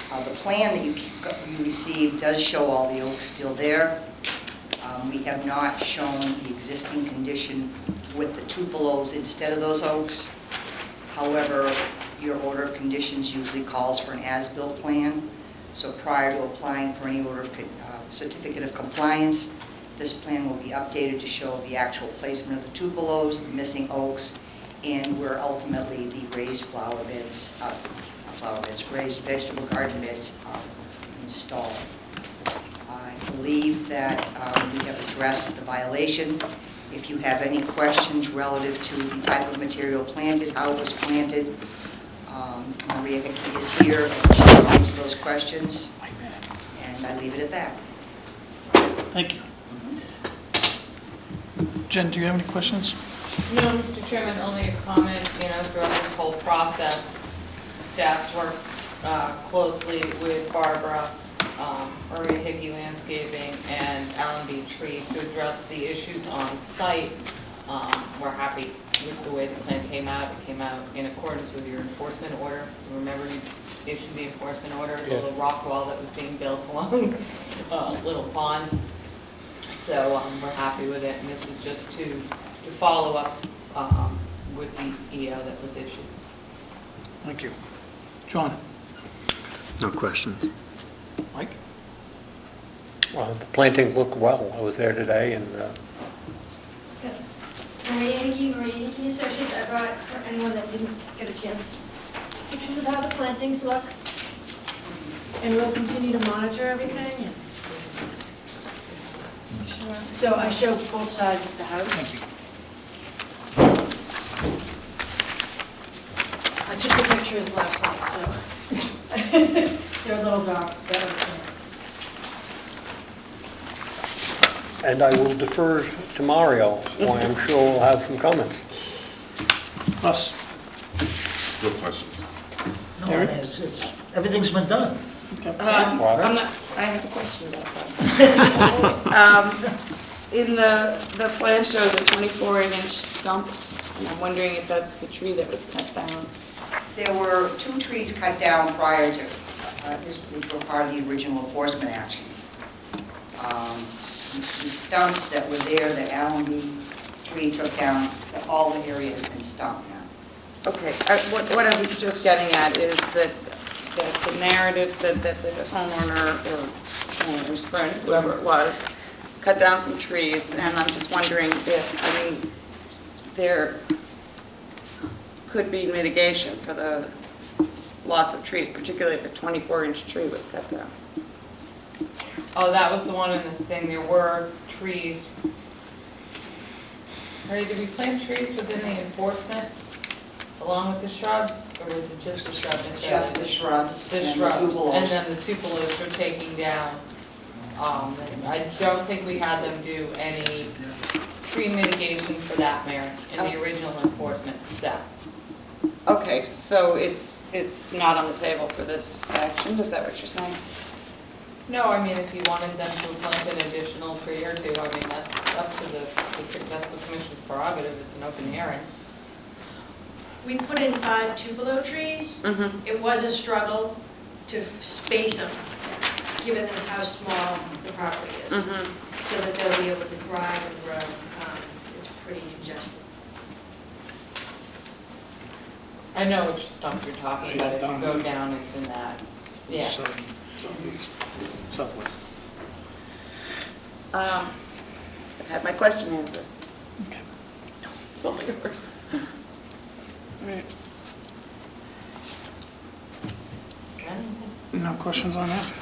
The plan that you received does show all the oaks still there. We have not shown the existing condition with the tuberos instead of those oaks. However, your order of conditions usually calls for an as-built plan. So prior to applying for any order of certificate of compliance, this plan will be updated to show the actual placement of the tuberos, the missing oaks, and where ultimately the raised raised vegetable garden beds are installed. I believe that we have addressed the violation. If you have any questions relative to the type of material planted, how it was planted, Maria Hickey is here and she will answer those questions. And I leave it at that. Thank you. Jen, do you have any questions? No, Mr. Chairman, only a comment, throughout this whole process, staff's worked closely with Barbara Maria Hickey Landscaping and Allen B. Tree to address the issues on site. We're happy with the way the plan came out. It came out in accordance with your enforcement order. Remember, you issued the enforcement order, the little rock wall that was being built along Little Pond. So we're happy with it, and this is just to follow up with the EO that was issued. Thank you. John? No questions. Mike? Well, the plantings look well. I was there today, and Maria Hickey Associates, I brought, for anyone that didn't get a chance, pictures of how the plantings look. And we'll continue to monitor everything. So I show both sides of the house. Thank you. I took the pictures last night, so they're a little dark. and I will defer to Mario, who I'm sure will have some comments. Russ? No questions. No, I mean, it's, everything's been done. I'm not, I have a question about that. In the plan shows a 24-inch stump, and I'm wondering if that's the tree that was cut down. There were 2 trees cut down prior to, which were part of the original enforcement action. The stumps that were there, the Allenby tree took down, all the area has been stumped now. Okay, what I'm just getting at is that the narrative said that the homeowner, or homeowner's friend, whoever it was, cut down some trees, and I'm just wondering if, there could be mitigation for the loss of trees, particularly if a 24-inch tree was cut down. Oh, that was the one in the thing, there were trees. Harry, did we plant trees within the enforcement along with the shrubs, or was it just the shrubs? Just the shrubs. The and shrubs, the tubelos. and then the tubelos were taking down. I don't think we had them do any tree mitigation for that, Mayor, in the original enforcement set. Okay, so it's not on the table for this action, is that what you're saying? No, I mean, if you wanted them to plant an additional tree or two, I mean, that's the commission's prerogative, it's an open hearing. We put in 5 tupelo trees. It was a struggle to space them, given this how small the property is, so that they'll be able to thrive and grow. It's pretty congested. I know which stump you're talking about, if you go down, it's in that, yeah. Southeast, southwest. I've had my question answered. Okay. It's all yours. All right. No questions on that?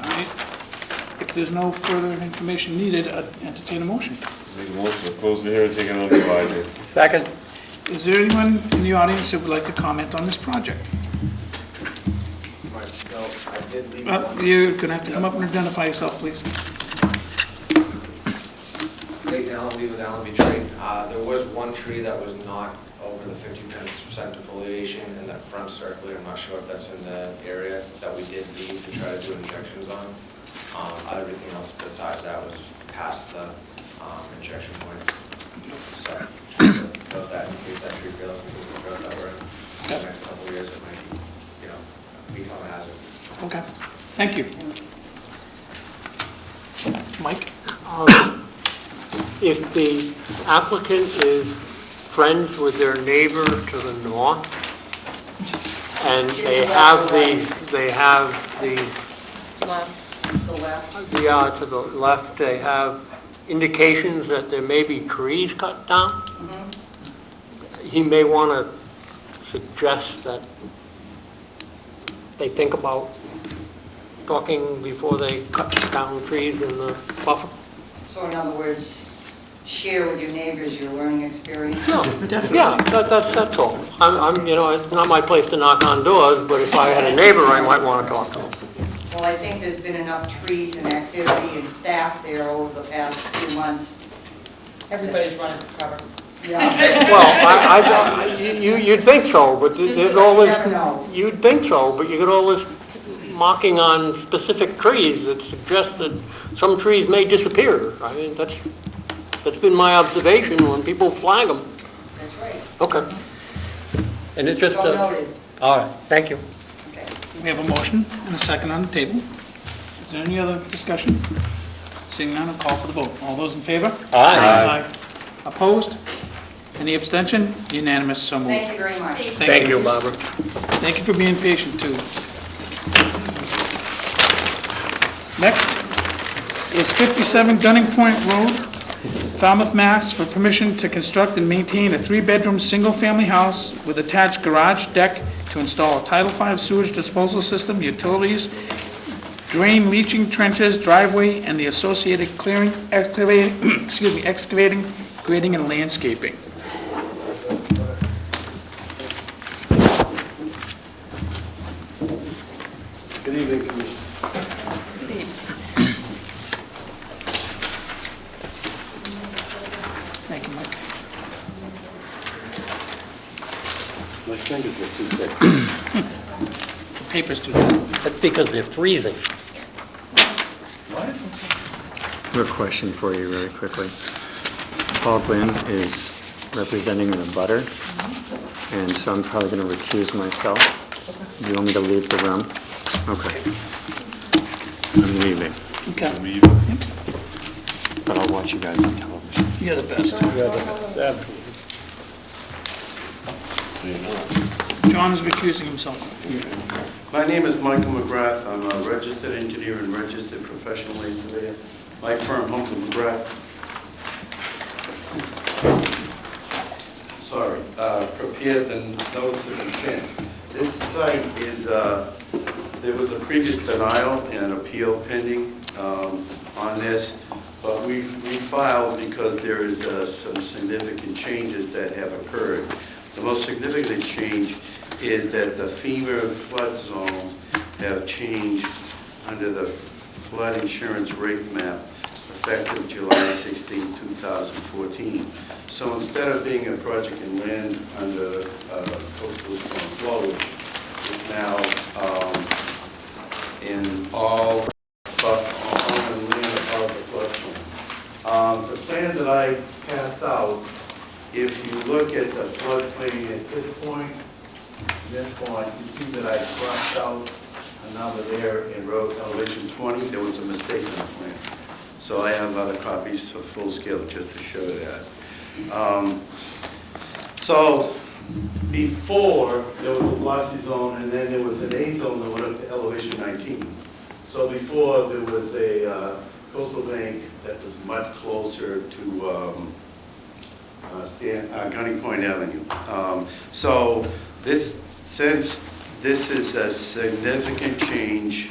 All right. If there's no further information needed, I'd entertain a motion. Make a motion to close the hearing, take it under advisement. Second. Is there anyone in the audience that would like to comment on this project? You're going to have to come up and identify yourself, please. Clayton Allenby with Allenby Tree. There was one tree that was not over the 50% defoliation in that front circular. I'm not sure if that's in the area that we did leave to try to do injections on. Everything else besides that was past the injection point. So, note that in case that tree fails, we can address that in the next couple of years. It might, become a hazard. Okay, thank you. Mike? If the applicant is friends with their neighbor to the north, and they have these, Left. The left. yeah, to the left, they have indications that there may be trees cut down. He may want to suggest that they think about talking before they cut down trees in the buffer. So in other words, share with your neighbors your learning experience? No, definitely. Yeah, that's all. I'm, it's not my place to knock on doors, but if I had a neighbor, I might want to talk to him. Well, I think there's been enough trees and activity and staff there over the past few months. Everybody's running for cover. Yeah. Well, you'd think so, but there's all this. You never know. You'd think so, but you get all this marking on specific trees that suggest that some trees may disappear. I mean, that's been my observation when people flag them. That's right. Okay. And it's just, So noted. all right, thank you. We have a motion and a second on the table. Is there any other discussion? Seeing none, I'll call for the vote. All those in favor? Aye. Opposed? Any abstention? Unanimous, so moved. Thank you very much. Thank you, Barbara. Thank you for being patient, too. Next is 57 Gunning Point Road, Falmouth, Mass., for permission to construct and maintain a 3-bedroom, single-family house with attached garage deck to install a Title V sewage disposal system, utilities, drain leaching trenches, driveway, and the associated clearing, excavating, grading, and landscaping. Good evening, Commissioner. Thank you, Mike. My fingers are too thick. The paper's too thin. That's because they're freezing. What? I have a question for you really quickly. Paul Glynn is representing the butter, and so I'm probably going to recuse myself. Do you want me to leave the room? Okay. I'm leaving. Okay. I'm leaving. But I'll watch you guys on television. You're the best. Absolutely. So you know. John is recusing himself. My name is Michael McGrath. I'm a registered engineer and registered professional surveyor. My firm, Holmes & McGrath. Sorry, prepared the notice of intent. This site is, there was a previous denial and appeal pending on this, but we filed because there is some significant changes that have occurred. The most significant change is that the FEMA flood zones have changed under the flood insurance rate map effective July 16, 2014. So instead of being a project in land under coastal zone flowage, it's now in all but on the land above the floodplain. The plan that I passed out, if you look at the floodplain at this point, you see that I crossed out a number there in road elevation 20. There was a mistake in the plan. So I have other copies for full scale just to show that. So before, there was a glossy zone, and then there was an A zone that went up to elevation 19. So before, there was a coastal bank that was much closer to Gunning Point Avenue. So since this is a significant change,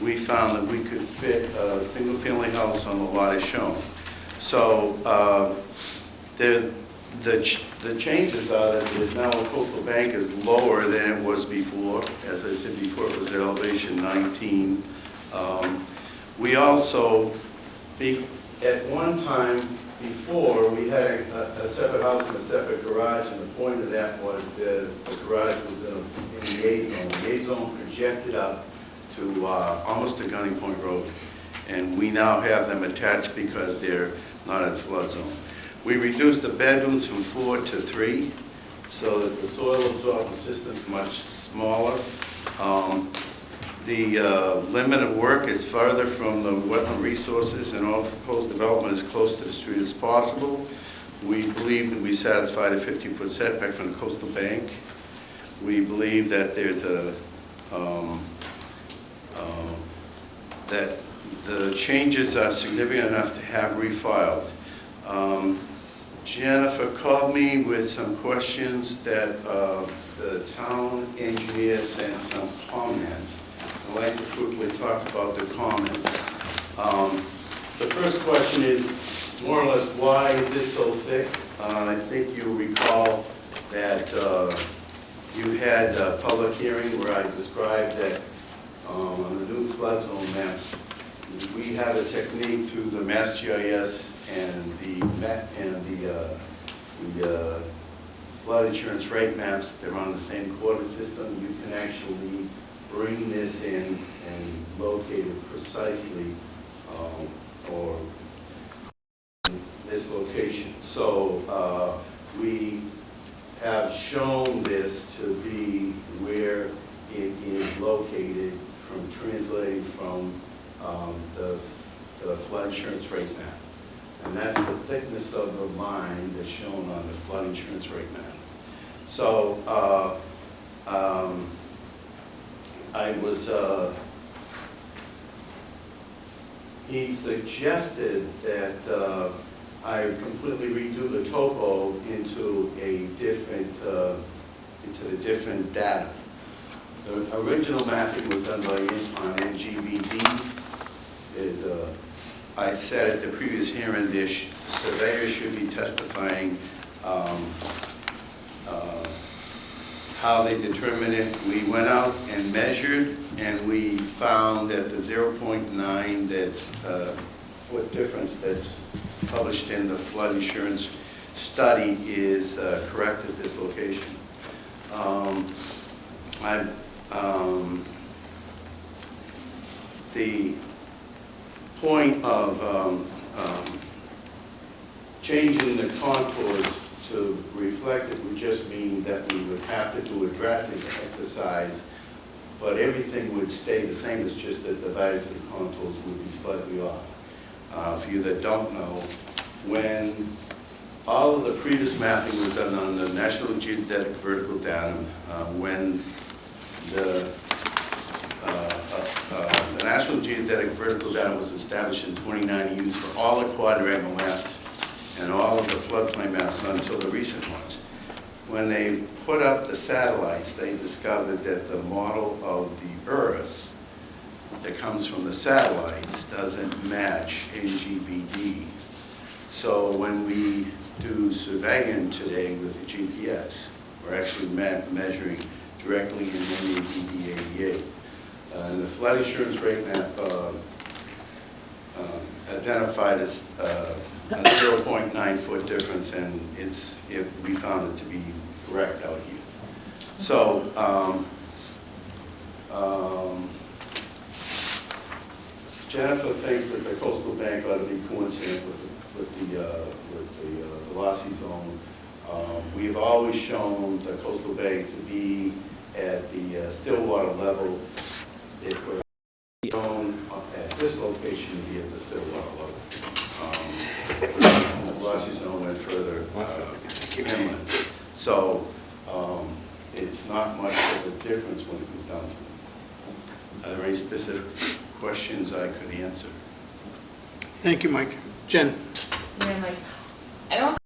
we found that we could fit a single-family house on the lot as shown. So the changes are that there's now a coastal bank is lower than it was before. As I said before, it was at elevation 19. We also, at one time before, we had a separate house and a separate garage, and the point of that was the garage was in the A zone. The A zone projected up to almost to Gunning Point Road, and we now have them attached because they're not in flood zone. We reduced the bedrooms from 4 to 3, so that the soil absorbent system is much smaller. The limit of work is farther from the wetland resources, and all proposed development as close to the street as possible. We believe that we satisfied a 50-foot setback from the coastal bank. We believe that there's that the changes are significant enough to have refiled. Jennifer called me with some questions that the town engineer sent some comments. I'd like to quickly talk about the comments. The first question is more or less, why is this so thick? I think you recall that you had a public hearing where I described that on the new flood zone maps, we have a technique through the Mass GIS and the flood insurance rate maps. They're on the same coordinate system. You can actually bring this in and locate it precisely, or this location. So we have shown this to be where it is located from translating from the flood insurance rate map. And that's the thickness of the line that's shown on the flood insurance rate map. So he suggested that I completely redo the topo into a different, the different data. The original mapping was done on NGVD. I said at the previous hearing, the surveyor should be testifying how they determine it. We went out and measured, and we found that the 0.9 that's foot difference that's published in the flood insurance study is correct at this location. The point of changing the contours to reflect it would just mean that we would have to do a drafting exercise, but everything would stay the same. It's just that the values of the contours would be slightly off. For you that don't know, when all of the previous mapping was done on the National Geodetic Vertical Datum, when the National Geodetic Vertical Datum was established in 209, used for all the quadrangle maps and all of the floodplain maps until the recent ones. When they put up the satellites, they discovered that the model of the Earth that comes from the satellites doesn't match NGVD. So when we do surveying today with the GPS, we're actually measuring directly in NAVD88. And the flood insurance rate map identified as a 0.9 foot difference, and we found it to be correct out here. So Jennifer thinks that the coastal bank ought to be coincident with the velocity zone. We've always shown the coastal bank to be at the still water level. It was shown at this location to be at the still water level. The velocity zone went further inland. So it's not much of a difference when it comes down to it. Are there any specific questions I could answer? Thank you, Mike. Jen? Yeah, Mike, I don't